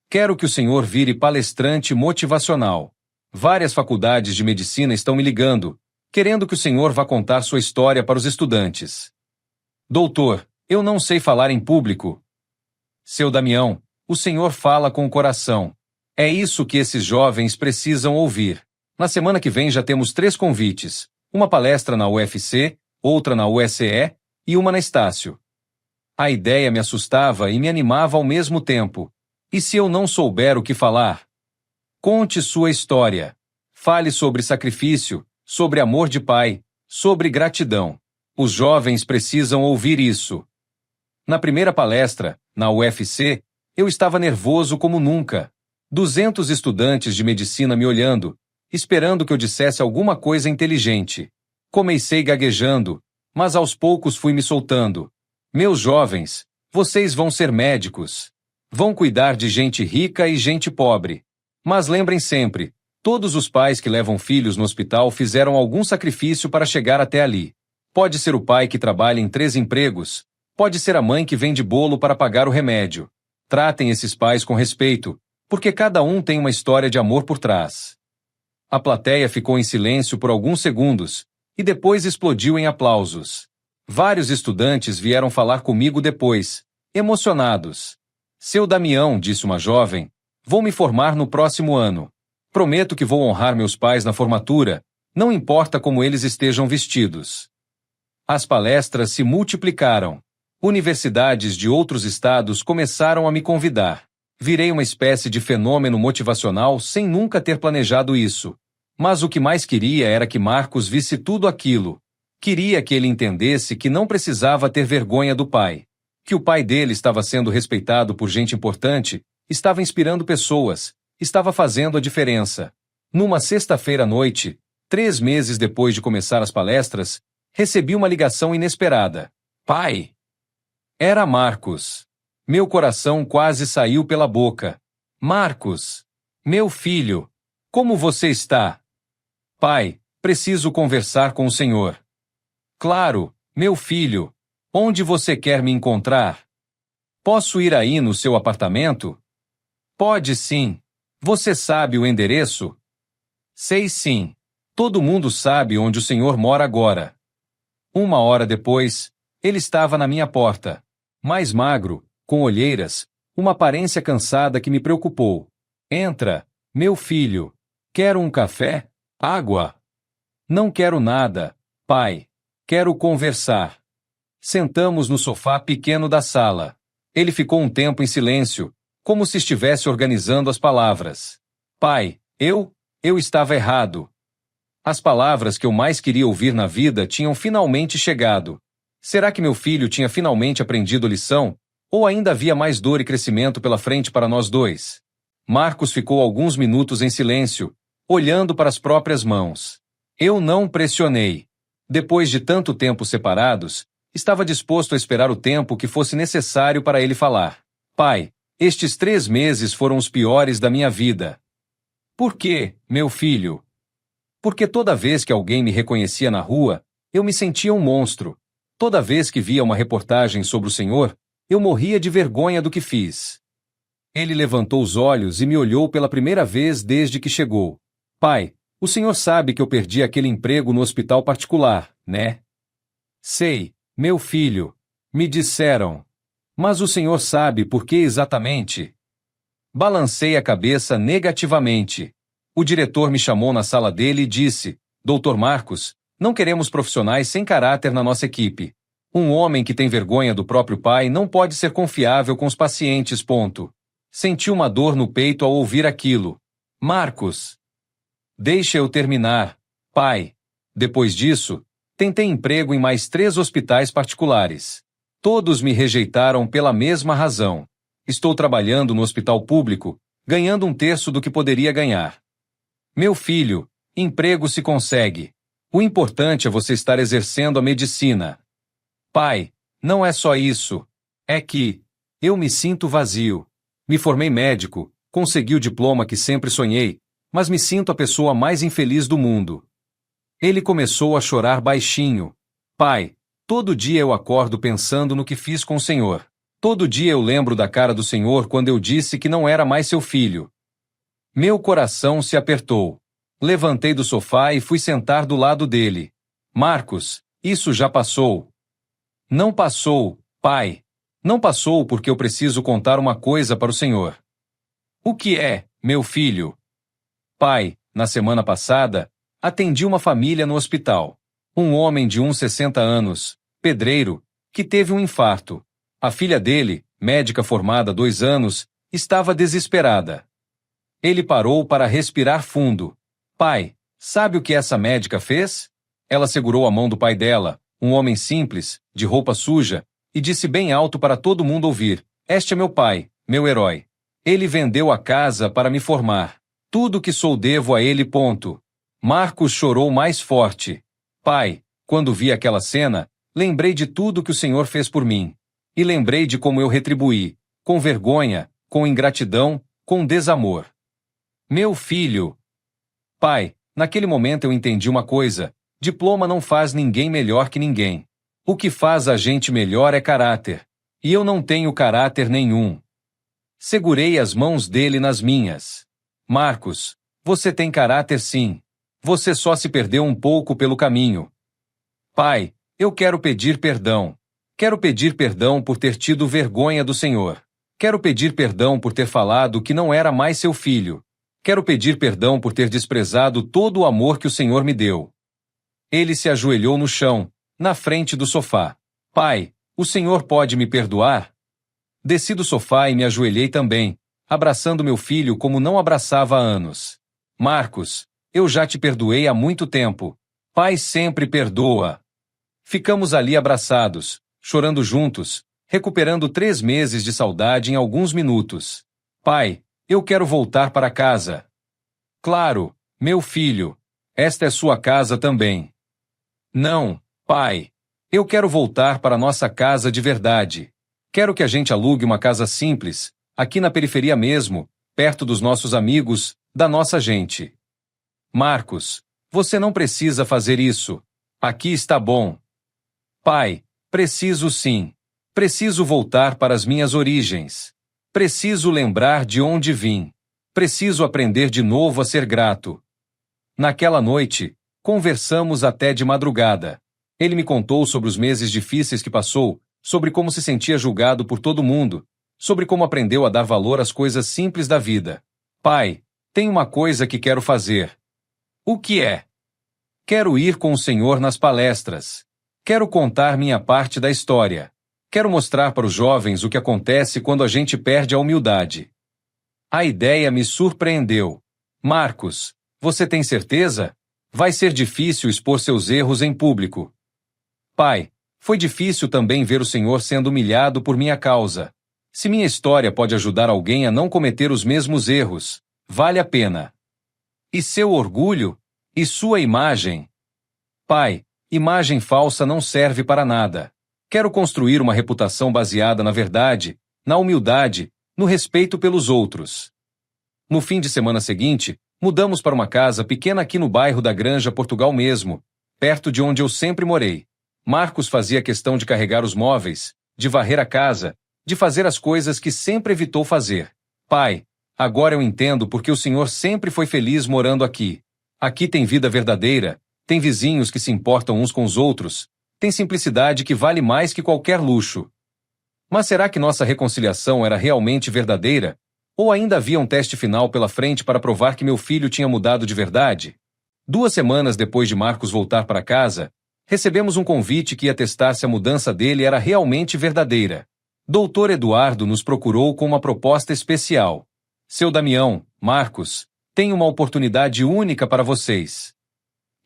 A: Quero que o senhor vire palestrante motivacional. Várias faculdades de medicina estão me ligando, querendo que o senhor vá contar sua história para os estudantes. Doutor, eu não sei falar em público. Seu Damião, o senhor fala com o coração. É isso que esses jovens precisam ouvir. Na semana que vem já temos 3 convites. Uma palestra na UFC, outra na USE e uma na Estácio. A ideia me assustava e me animava ao mesmo tempo. E se eu não souber o que falar? Conte sua história. Fale sobre sacrifício, sobre amor de pai, sobre gratidão. Os jovens precisam ouvir isso. Na primeira palestra, na UFC, eu estava nervoso como nunca. 200 estudantes de medicina me olhando, esperando que eu dissesse alguma coisa inteligente. Comecei gaguejando, mas aos poucos fui me soltando. Meus jovens, vocês vão ser médicos. Vão cuidar de gente rica e gente pobre. Mas lembrem sempre, todos os pais que levam filhos no hospital fizeram algum sacrifício para chegar até ali. Pode ser o pai que trabalha em 3 empregos, pode ser a mãe que vende bolo para pagar o remédio. Tratem esses pais com respeito, porque cada um tem uma história de amor por trás. A plateia ficou em silêncio por alguns segundos, e depois explodiu em aplausos. Vários estudantes vieram falar comigo depois, emocionados. Seu Damião, disse uma jovem, vou me formar no próximo ano. Prometo que vou honrar meus pais na formatura, não importa como eles estejam vestidos. As palestras se multiplicaram. Universidades de outros estados começaram a me convidar. Virei uma espécie de fenômeno motivacional sem nunca ter planejado isso. Mas o que mais queria era que Marcos visse tudo aquilo. Queria que ele entendesse que não precisava ter vergonha do pai. Que o pai dele estava sendo respeitado por gente importante, estava inspirando pessoas, estava fazendo a diferença. Numa sexta-feira à noite, 3 meses depois de começar as palestras, recebi uma ligação inesperada. Pai! Era Marcos. Meu coração quase saiu pela boca. Marcos! Meu filho! Como você está? Pai, preciso conversar com o senhor. Claro, meu filho. Onde você quer me encontrar? Posso ir aí no seu apartamento? Pode sim. Você sabe o endereço? Sei sim. Todo mundo sabe onde o senhor mora agora. 1 hora depois, ele estava na minha porta. Mais magro, com olheiras, uma aparência cansada que me preocupou. Entra, meu filho. Quero um café? Água? Não quero nada, pai. Quero conversar. Sentamos no sofá pequeno da sala. Ele ficou um tempo em silêncio, como se estivesse organizando as palavras. Pai, eu estava errado. As palavras que eu mais queria ouvir na vida tinham finalmente chegado. Será que meu filho tinha finalmente aprendido a lição? Ou ainda havia mais dor e crescimento pela frente para nós dois? Marcos ficou alguns minutos em silêncio, olhando para as próprias mãos. Eu não pressionei. Depois de tanto tempo separados, estava disposto a esperar o tempo que fosse necessário para ele falar. Pai, estes 3 meses foram os piores da minha vida. Por quê, meu filho? Porque toda vez que alguém me reconhecia na rua, eu me sentia um monstro. Toda vez que via uma reportagem sobre o senhor, eu morria de vergonha do que fiz. Ele levantou os olhos e me olhou pela primeira vez desde que chegou. Pai, o senhor sabe que eu perdi aquele emprego no hospital particular, né? Sei, meu filho. Me disseram. Mas o senhor sabe por que exatamente? Balancei a cabeça negativamente. O diretor me chamou na sala dele e disse, Dr. Marcos, não queremos profissionais sem caráter na nossa equipe. Um homem que tem vergonha do próprio pai não pode ser confiável com os pacientes, ponto. Senti uma dor no peito ao ouvir aquilo. Marcos. Deixa eu terminar, pai. Depois disso, tentei emprego em mais 3 hospitais particulares. Todos me rejeitaram pela mesma razão. Estou trabalhando no hospital público, ganhando 1/3 do que poderia ganhar. Meu filho, emprego se consegue. O importante é você estar exercendo a medicina. Pai, não é só isso. É que eu me sinto vazio. Me formei médico, consegui o diploma que sempre sonhei, mas me sinto a pessoa mais infeliz do mundo. Ele começou a chorar baixinho. Pai, todo dia eu acordo pensando no que fiz com o senhor. Todo dia eu lembro da cara do senhor quando eu disse que não era mais seu filho. Meu coração se apertou. Levantei do sofá e fui sentar do lado dele. Marcos, isso já passou. Não passou, pai. Não passou porque eu preciso contar uma coisa para o senhor. O que é, meu filho? Pai, na semana passada, atendi uma família no hospital. Um homem de uns 60 anos, pedreiro, que teve um infarto. A filha dele, médica formada há 2 anos, estava desesperada. Ele parou para respirar fundo. Pai, sabe o que essa médica fez? Ela segurou a mão do pai dela, um homem simples, de roupa suja, e disse bem alto para todo mundo ouvir: "Este é meu pai, meu herói. Ele vendeu a casa para me formar. Tudo que sou devo a ele. Ponto." Marcos chorou mais forte. "Pai, quando vi aquela cena, lembrei de tudo que o Senhor fez por mim. E lembrei de como eu retribuí, com vergonha, com ingratidão, com desamor. Meu filho." "Pai, naquele momento eu entendi uma coisa: diploma não faz ninguém melhor que ninguém. O que faz a gente melhor é caráter. E eu não tenho caráter nenhum." Segurei as mãos dele nas minhas. "Marcos, você tem caráter sim. Você só se perdeu um pouco pelo caminho." "Pai, eu quero pedir perdão. Quero pedir perdão por ter tido vergonha do Senhor. Quero pedir perdão por ter falado que não era mais seu filho. Quero pedir perdão por ter desprezado todo o amor que o Senhor me deu." Ele se ajoelhou no chão, na frente do sofá. "Pai, o Senhor pode me perdoar?" Desci do sofá e me ajoelhei também, abraçando meu filho como não abraçava há anos. "Marcos, eu já te perdoei há muito tempo. Pai sempre perdoa." Ficamos ali abraçados, chorando juntos, recuperando 3 meses de saudade em alguns minutos. "Pai, eu quero voltar para casa." "Claro, meu filho. Esta é sua casa também." "Não, pai. Eu quero voltar para nossa casa de verdade. Quero que a gente alugue uma casa simples, aqui na periferia mesmo, perto dos nossos amigos, da nossa gente." "Marcos, você não precisa fazer isso. Aqui está bom." "Pai, preciso sim. Preciso voltar para as minhas origens. Preciso lembrar de onde vim. Preciso aprender de novo a ser grato." Naquela noite, conversamos até de madrugada. Ele me contou sobre os meses difíceis que passou, sobre como se sentia julgado por todo mundo, sobre como aprendeu a dar valor às coisas simples da vida. "Pai, tem uma coisa que quero fazer." "O que é?" "Quero ir com o Senhor nas palestras. Quero contar minha parte da história. Quero mostrar para os jovens o que acontece quando a gente perde a humildade." A ideia me surpreendeu. "Marcos, você tem certeza? Vai ser difícil expor seus erros em público." "Pai, foi difícil também ver o Senhor sendo humilhado por minha causa. Se minha história pode ajudar alguém a não cometer os mesmos erros, vale a pena." "E seu orgulho? E sua imagem?" "Pai, imagem falsa não serve para nada. Quero construir uma reputação baseada na verdade, na humildade, no respeito pelos outros." No fim de semana seguinte, mudamos para uma casa pequena aqui no bairro da Granja, Portugal mesmo, perto de onde eu sempre morei. Marcos fazia questão de carregar os móveis, de varrer a casa, de fazer as coisas que sempre evitou fazer. "Pai, agora eu entendo porque o Senhor sempre foi feliz morando aqui. Aqui tem vida verdadeira, tem vizinhos que se importam uns com os outros, tem simplicidade que vale mais que qualquer luxo." Mas será que nossa reconciliação era realmente verdadeira? Ou ainda havia um teste final pela frente para provar que meu filho tinha mudado de verdade? 2 semanas depois de Marcos voltar para casa, recebemos um convite que ia testar se a mudança dele era realmente verdadeira. Dr. Eduardo nos procurou com uma proposta especial. "Seu Damião, Marcos, tem uma oportunidade única para vocês."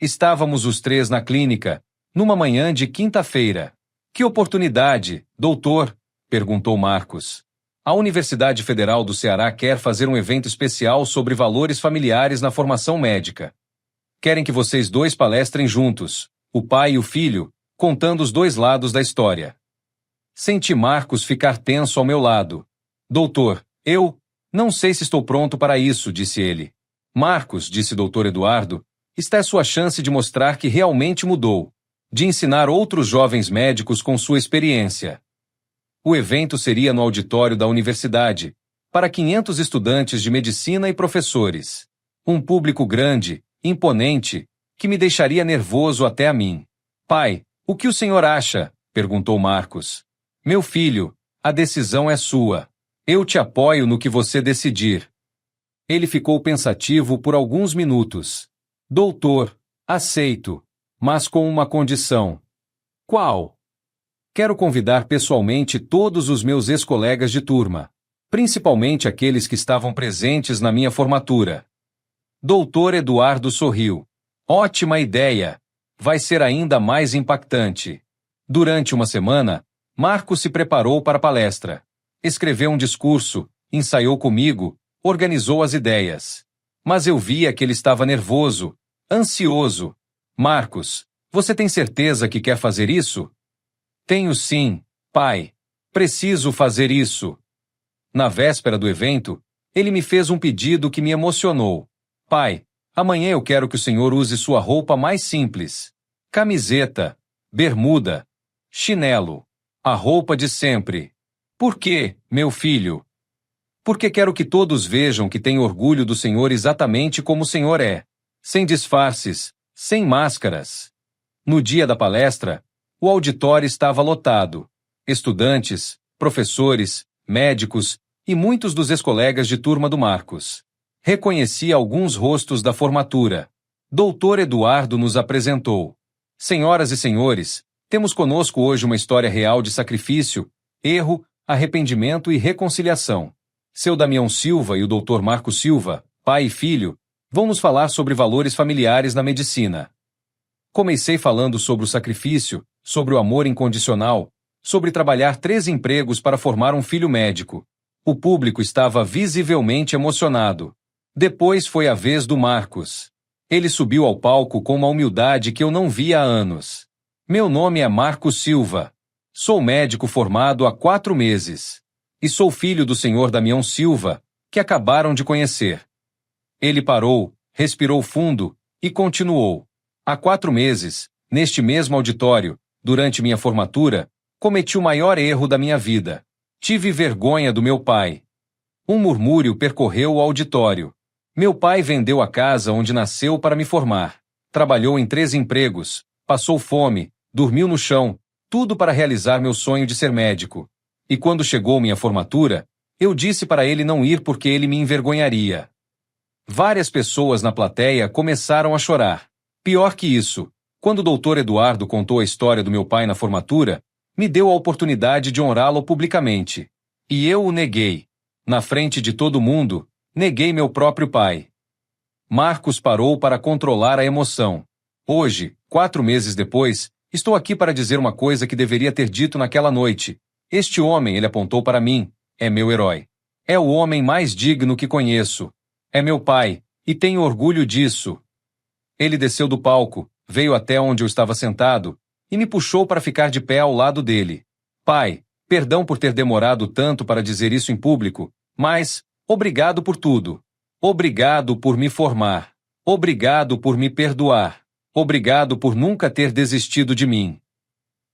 A: Estávamos os 3 na clínica, numa manhã de quinta-feira. "Que oportunidade, doutor?" perguntou Marcos. "A Universidade Federal do Ceará quer fazer um evento especial sobre valores familiares na formação médica. Querem que vocês 2 palestrem juntos, o pai e o filho, contando os 2 lados da história." Senti Marcos ficar tenso ao meu lado. "Doutor, eu não sei se estou pronto para isso", disse ele. "Marcos", disse Dr. Eduardo, "esta é sua chance de mostrar que realmente mudou, de ensinar outros jovens médicos com sua experiência." O evento seria no auditório da universidade, para 500 estudantes de medicina e professores. Um público grande, imponente, que me deixaria nervoso até a mim. "Pai, o que o senhor acha?" perguntou Marcos. "Meu filho, a decisão é sua. Eu te apoio no que você decidir." Ele ficou pensativo por alguns minutos. "Doutor, aceito, mas com uma condição." "Qual?" "Quero convidar pessoalmente todos os meus ex-colegas de turma, principalmente aqueles que estavam presentes na minha formatura." Dr. Eduardo sorriu. "Ótima ideia! Vai ser ainda mais impactante. Durante uma semana, Marcos se preparou para a palestra. Escreveu um discurso, ensaiou comigo, organizou as ideias. Mas eu via que ele estava nervoso, ansioso. Marcos, você tem certeza que quer fazer isso? Tenho sim, pai. Preciso fazer isso. Na véspera do evento, ele me fez um pedido que me emocionou. Pai, amanhã eu quero que o senhor use sua roupa mais simples. Camiseta, bermuda, chinelo, a roupa de sempre. Por quê, meu filho? Porque quero que todos vejam que tenho orgulho do Senhor exatamente como o Senhor é, sem disfarces, sem máscaras. No dia da palestra, o auditório estava lotado. Estudantes, professores, médicos e muitos dos ex-colegas de turma do Marcos. Reconheci alguns rostos da formatura. Doutor Eduardo nos apresentou. Senhoras e senhores, temos conosco hoje uma história real de sacrifício, erro, arrependimento e reconciliação. Seu Damião Silva e o Dr. Marcos Silva, pai e filho, vão nos falar sobre valores familiares na medicina. Comecei falando sobre o sacrifício, sobre o amor incondicional, sobre trabalhar 3 empregos para formar um filho médico. O público estava visivelmente emocionado. Depois foi a vez do Marcos. Ele subiu ao palco com uma humildade que eu não via há anos. Meu nome é Marcos Silva. Sou médico formado há 4 meses. E sou filho do senhor Damião Silva, que acabaram de conhecer. Ele parou, respirou fundo e continuou. Há 4 meses, neste mesmo auditório, durante minha formatura, cometi o maior erro da minha vida. Tive vergonha do meu pai. Um murmúrio percorreu o auditório. Meu pai vendeu a casa onde nasceu para me formar. Trabalhou em 3 empregos, passou fome, dormiu no chão, tudo para realizar meu sonho de ser médico. E quando chegou minha formatura, eu disse para ele não ir porque ele me envergonharia. Várias pessoas na plateia começaram a chorar. Pior que isso, quando o doutor Eduardo contou a história do meu pai na formatura, me deu a oportunidade de honrá-lo publicamente. E eu o neguei. Na frente de todo mundo, neguei meu próprio pai. Marcos parou para controlar a emoção. Hoje, 4 meses depois, estou aqui para dizer uma coisa que deveria ter dito naquela noite. Este homem, ele apontou para mim, é meu herói. É o homem mais digno que conheço. É meu pai, e tenho orgulho disso. Ele desceu do palco, veio até onde eu estava sentado, e me puxou para ficar de pé ao lado dele. Pai, perdão por ter demorado tanto para dizer isso em público, mas, obrigado por tudo. Obrigado por me formar. Obrigado por me perdoar. Obrigado por nunca ter desistido de mim.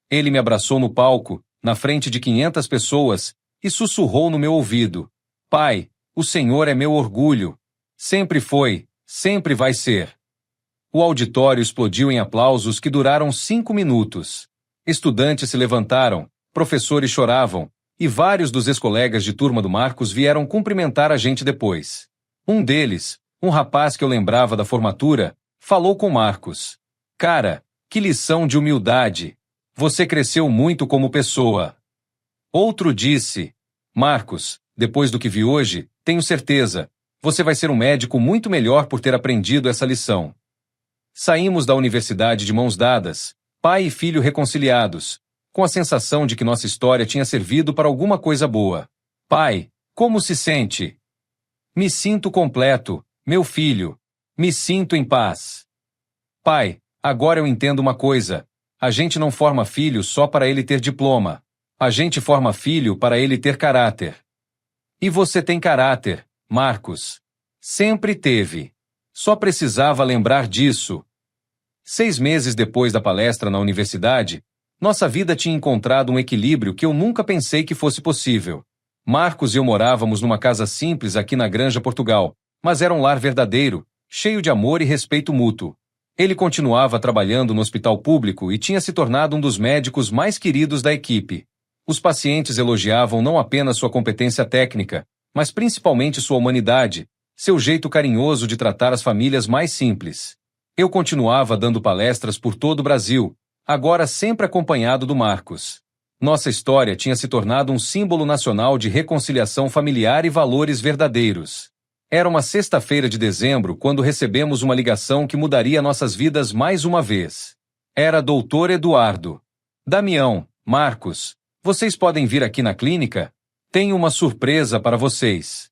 A: Ele me abraçou no palco, na frente de 500 pessoas, e sussurrou no meu ouvido. Pai, o Senhor é meu orgulho. Sempre foi, sempre vai ser. O auditório explodiu em aplausos que duraram 5 minutos. Estudantes se levantaram, professores choravam, e vários dos ex-colegas de turma do Marcos vieram cumprimentar a gente depois. Um deles, um rapaz que eu lembrava da formatura, falou com Marcos. Cara, que lição de humildade! Você cresceu muito como pessoa. Outro disse, Marcos, depois do que vi hoje, tenho certeza, você vai ser um médico muito melhor por ter aprendido essa lição. Saímos da universidade de mãos dadas, pai e filho reconciliados, com a sensação de que nossa história tinha servido para alguma coisa boa. Pai, como se sente? Me sinto completo, meu filho. Me sinto em paz. Pai, agora eu entendo uma coisa. A gente não forma filho só para ele ter diploma. A gente forma filho para ele ter caráter. E você tem caráter, Marcos. Sempre teve. Só precisava lembrar disso. 6 meses depois da palestra na universidade, nossa vida tinha encontrado um equilíbrio que eu nunca pensei que fosse possível. Marcos e eu morávamos numa casa simples aqui na Granja, Portugal, mas era um lar verdadeiro, cheio de amor e respeito mútuo. Ele continuava trabalhando no hospital público e tinha se tornado um dos médicos mais queridos da equipe. Os pacientes elogiavam não apenas sua competência técnica, mas principalmente sua humanidade, seu jeito carinhoso de tratar as famílias mais simples. Eu continuava dando palestras por todo o Brasil, agora sempre acompanhado do Marcos. Nossa história tinha se tornado um símbolo nacional de reconciliação familiar e valores verdadeiros. Era uma sexta-feira de dezembro quando recebemos uma ligação que mudaria nossas vidas mais uma vez. Era Dr. Eduardo. Damião, Marcos, Vocês podem vir aqui na clínica? Tenho uma surpresa para vocês.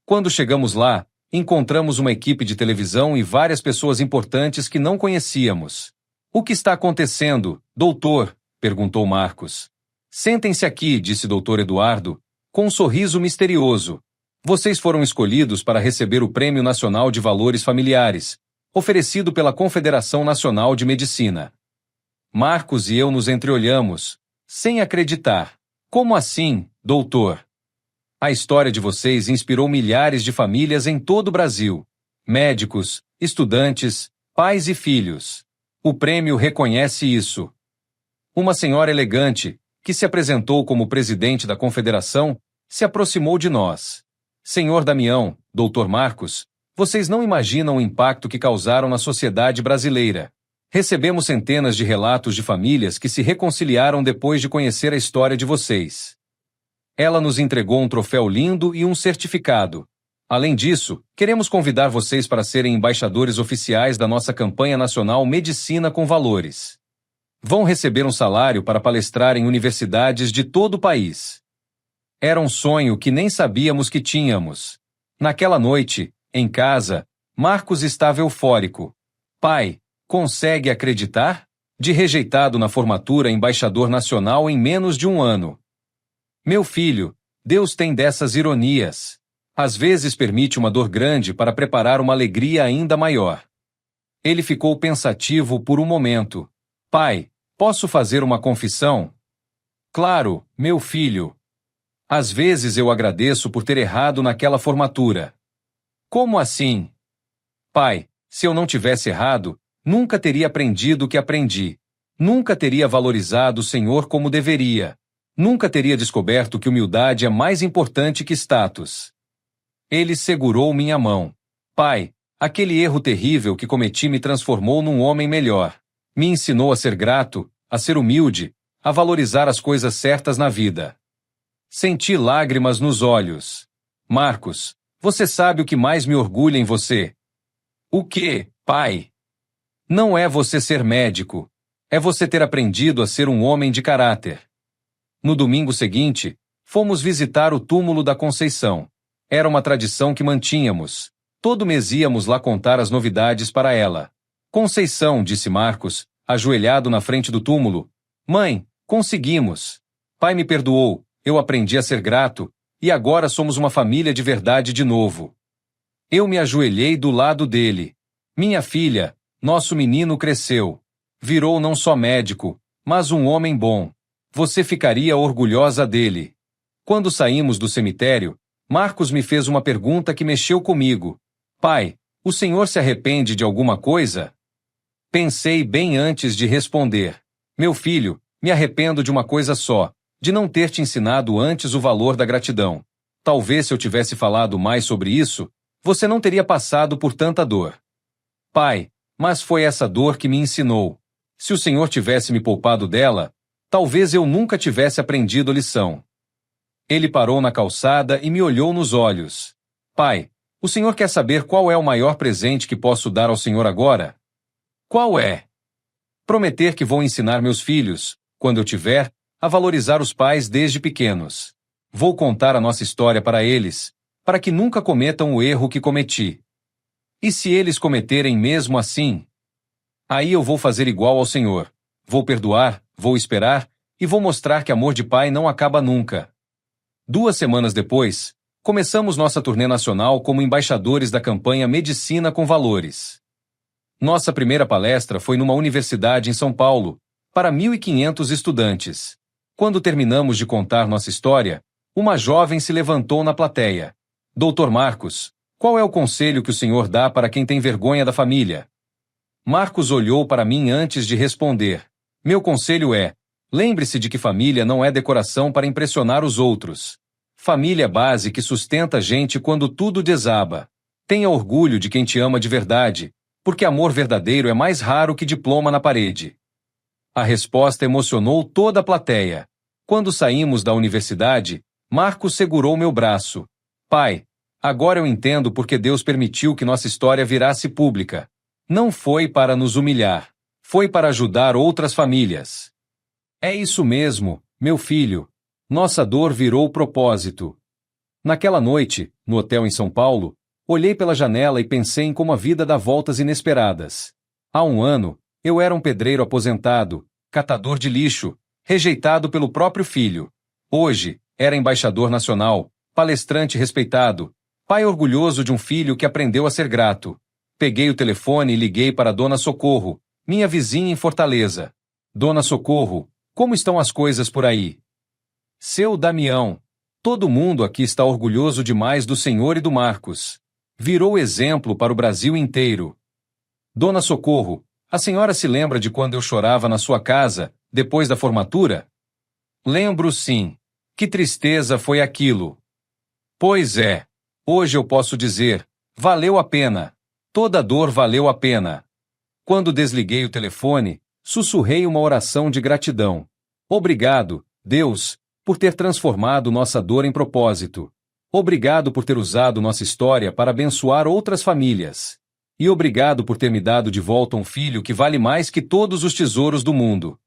A: Quando chegamos lá, encontramos uma equipe de televisão e várias pessoas importantes que não conhecíamos. O que está acontecendo, doutor? Perguntou Marcos. Sentem-se aqui, disse Dr. Eduardo, com um sorriso misterioso. Vocês foram escolhidos para receber o Prêmio Nacional de Valores Familiares, oferecido pela Confederação Nacional de Medicina. Marcos e eu nos entreolhamos, sem acreditar. Como assim, doutor? A história de vocês inspirou milhares de famílias em todo o Brasil. Médicos, estudantes, pais e filhos. O prêmio reconhece isso. Uma senhora elegante, que se apresentou como presidente da confederação, se aproximou de nós. Senhor Damião, doutor Marcos, vocês não imaginam o impacto que causaram na sociedade brasileira. Recebemos centenas de relatos de famílias que se reconciliaram depois de conhecer a história de vocês. Ela nos entregou um troféu lindo e um certificado. Além disso, queremos convidar vocês para serem embaixadores oficiais da nossa campanha nacional Medicina com Valores. Vão receber um salário para palestrar em universidades de todo o país. Era um sonho que nem sabíamos que tínhamos. Naquela noite, em casa, Marcos estava eufórico. Pai, consegue acreditar? De rejeitado na formatura embaixador nacional em menos de um ano. Meu filho, Deus tem dessas ironias. Às vezes permite uma dor grande para preparar uma alegria ainda maior. Ele ficou pensativo por um momento. Pai, posso fazer uma confissão? Claro, meu filho. Às vezes eu agradeço por ter errado naquela formatura. Como assim? Pai, se eu não tivesse errado, nunca teria aprendido o que aprendi. Nunca teria valorizado o Senhor como deveria. Nunca teria descoberto que humildade é mais importante que status. Ele segurou minha mão. Pai, aquele erro terrível que cometi me transformou num homem melhor. Me ensinou a ser grato, a ser humilde, a valorizar as coisas certas na vida. Senti lágrimas nos olhos. Marcos, você sabe o que mais me orgulha em você? O quê, pai? Não é você ser médico. É você ter aprendido a ser um homem de caráter. No domingo seguinte, fomos visitar o túmulo da Conceição. Era uma tradição que mantínhamos. Todo mês íamos lá contar as novidades para ela. Conceição, disse Marcos, ajoelhado na frente do túmulo. Mãe, conseguimos. Pai me perdoou, eu aprendi a ser grato, e agora somos uma família de verdade de novo. Eu me ajoelhei do lado dele. Minha filha, nosso menino cresceu. Virou não só médico, mas um homem bom. Você ficaria orgulhosa dele. Quando saímos do cemitério, Marcos me fez uma pergunta que mexeu comigo. Pai, o senhor se arrepende de alguma coisa? Pensei bem antes de responder. Meu filho, me arrependo de uma coisa só, de não ter te ensinado antes o valor da gratidão. Talvez se eu tivesse falado mais sobre isso, você não teria passado por tanta dor. Pai, mas foi essa dor que me ensinou. Se o senhor tivesse me poupado dela, talvez eu nunca tivesse aprendido a lição. Ele parou na calçada e me olhou nos olhos. Pai, o senhor quer saber qual é o maior presente que posso dar ao senhor agora? Qual é? Prometer que vou ensinar meus filhos, quando eu tiver, a valorizar os pais desde pequenos. Vou contar a nossa história para eles, para que nunca cometam o erro que cometi. E se eles cometerem mesmo assim? Aí eu vou fazer igual ao senhor. Vou perdoar, vou esperar, e vou mostrar que amor de pai não acaba nunca. 2 semanas depois, começamos nossa turnê nacional como embaixadores da campanha Medicina com Valores. Nossa primeira palestra foi numa universidade em São Paulo, para 1.500 estudantes. Quando terminamos de contar nossa história, uma jovem se levantou na plateia. Doutor Marcos, qual é o conselho que o senhor dá para quem tem vergonha da família? Marcos olhou para mim antes de responder. Meu conselho é: lembre-se de que família não é decoração para impressionar os outros. Família é base que sustenta a gente quando tudo desaba. Tenha orgulho de quem te ama de verdade, porque amor verdadeiro é mais raro que diploma na parede. A resposta emocionou toda a plateia. Quando saímos da universidade, Marcos segurou meu braço. Pai, agora eu entendo porque Deus permitiu que nossa história virasse pública. Não foi para nos humilhar. Foi para ajudar outras famílias. É isso mesmo, Meu filho, nossa dor virou propósito. Naquela noite, no hotel em São Paulo, olhei pela janela e pensei em como a vida dá voltas inesperadas. Há um ano, eu era um pedreiro aposentado, catador de lixo, rejeitado pelo próprio filho. Hoje, era embaixador nacional, palestrante respeitado, pai orgulhoso de um filho que aprendeu a ser grato. Peguei o telefone e liguei para Dona Socorro, minha vizinha em Fortaleza. Dona Socorro, como estão as coisas por aí? Seu Damião, todo mundo aqui está orgulhoso demais do senhor e do Marcos. Virou exemplo para o Brasil inteiro. Dona Socorro, a senhora se lembra de quando eu chorava na sua casa, depois da formatura? Lembro sim. Que tristeza foi aquilo. Pois é. Hoje eu posso dizer, valeu a pena. Toda dor valeu a pena. Quando desliguei o telefone, sussurrei uma oração de gratidão. Obrigado, Deus, por ter transformado nossa dor em propósito. Obrigado por ter usado nossa história para abençoar outras famílias. E obrigado por ter me dado de volta um filho que vale mais que todos os tesouros do mundo.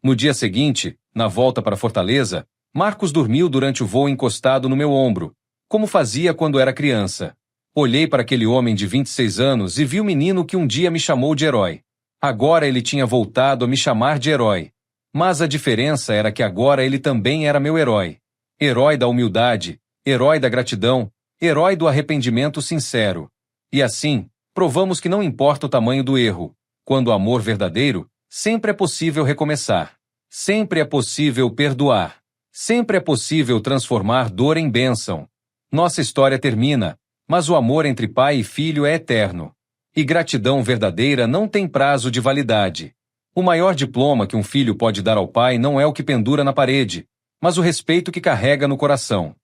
A: No dia seguinte, na volta para Fortaleza, Marcos dormiu durante o voo encostado no meu ombro, como fazia quando era criança. Olhei para aquele homem de 26 anos e vi o menino que um dia me chamou de herói. Agora ele tinha voltado a me chamar de herói. Mas a diferença era que agora ele também era meu herói. Herói da humildade, herói da gratidão, herói do arrependimento sincero. E assim, provamos que não importa o tamanho do erro. Quando o amor verdadeiro, sempre é possível recomeçar. Sempre é possível perdoar. Sempre é possível transformar dor em bênção. Nossa história termina, mas o amor entre pai e filho é eterno. E gratidão verdadeira não tem prazo de validade. O maior diploma que um filho pode dar ao pai não é o que pendura na parede, mas o respeito que carrega no coração.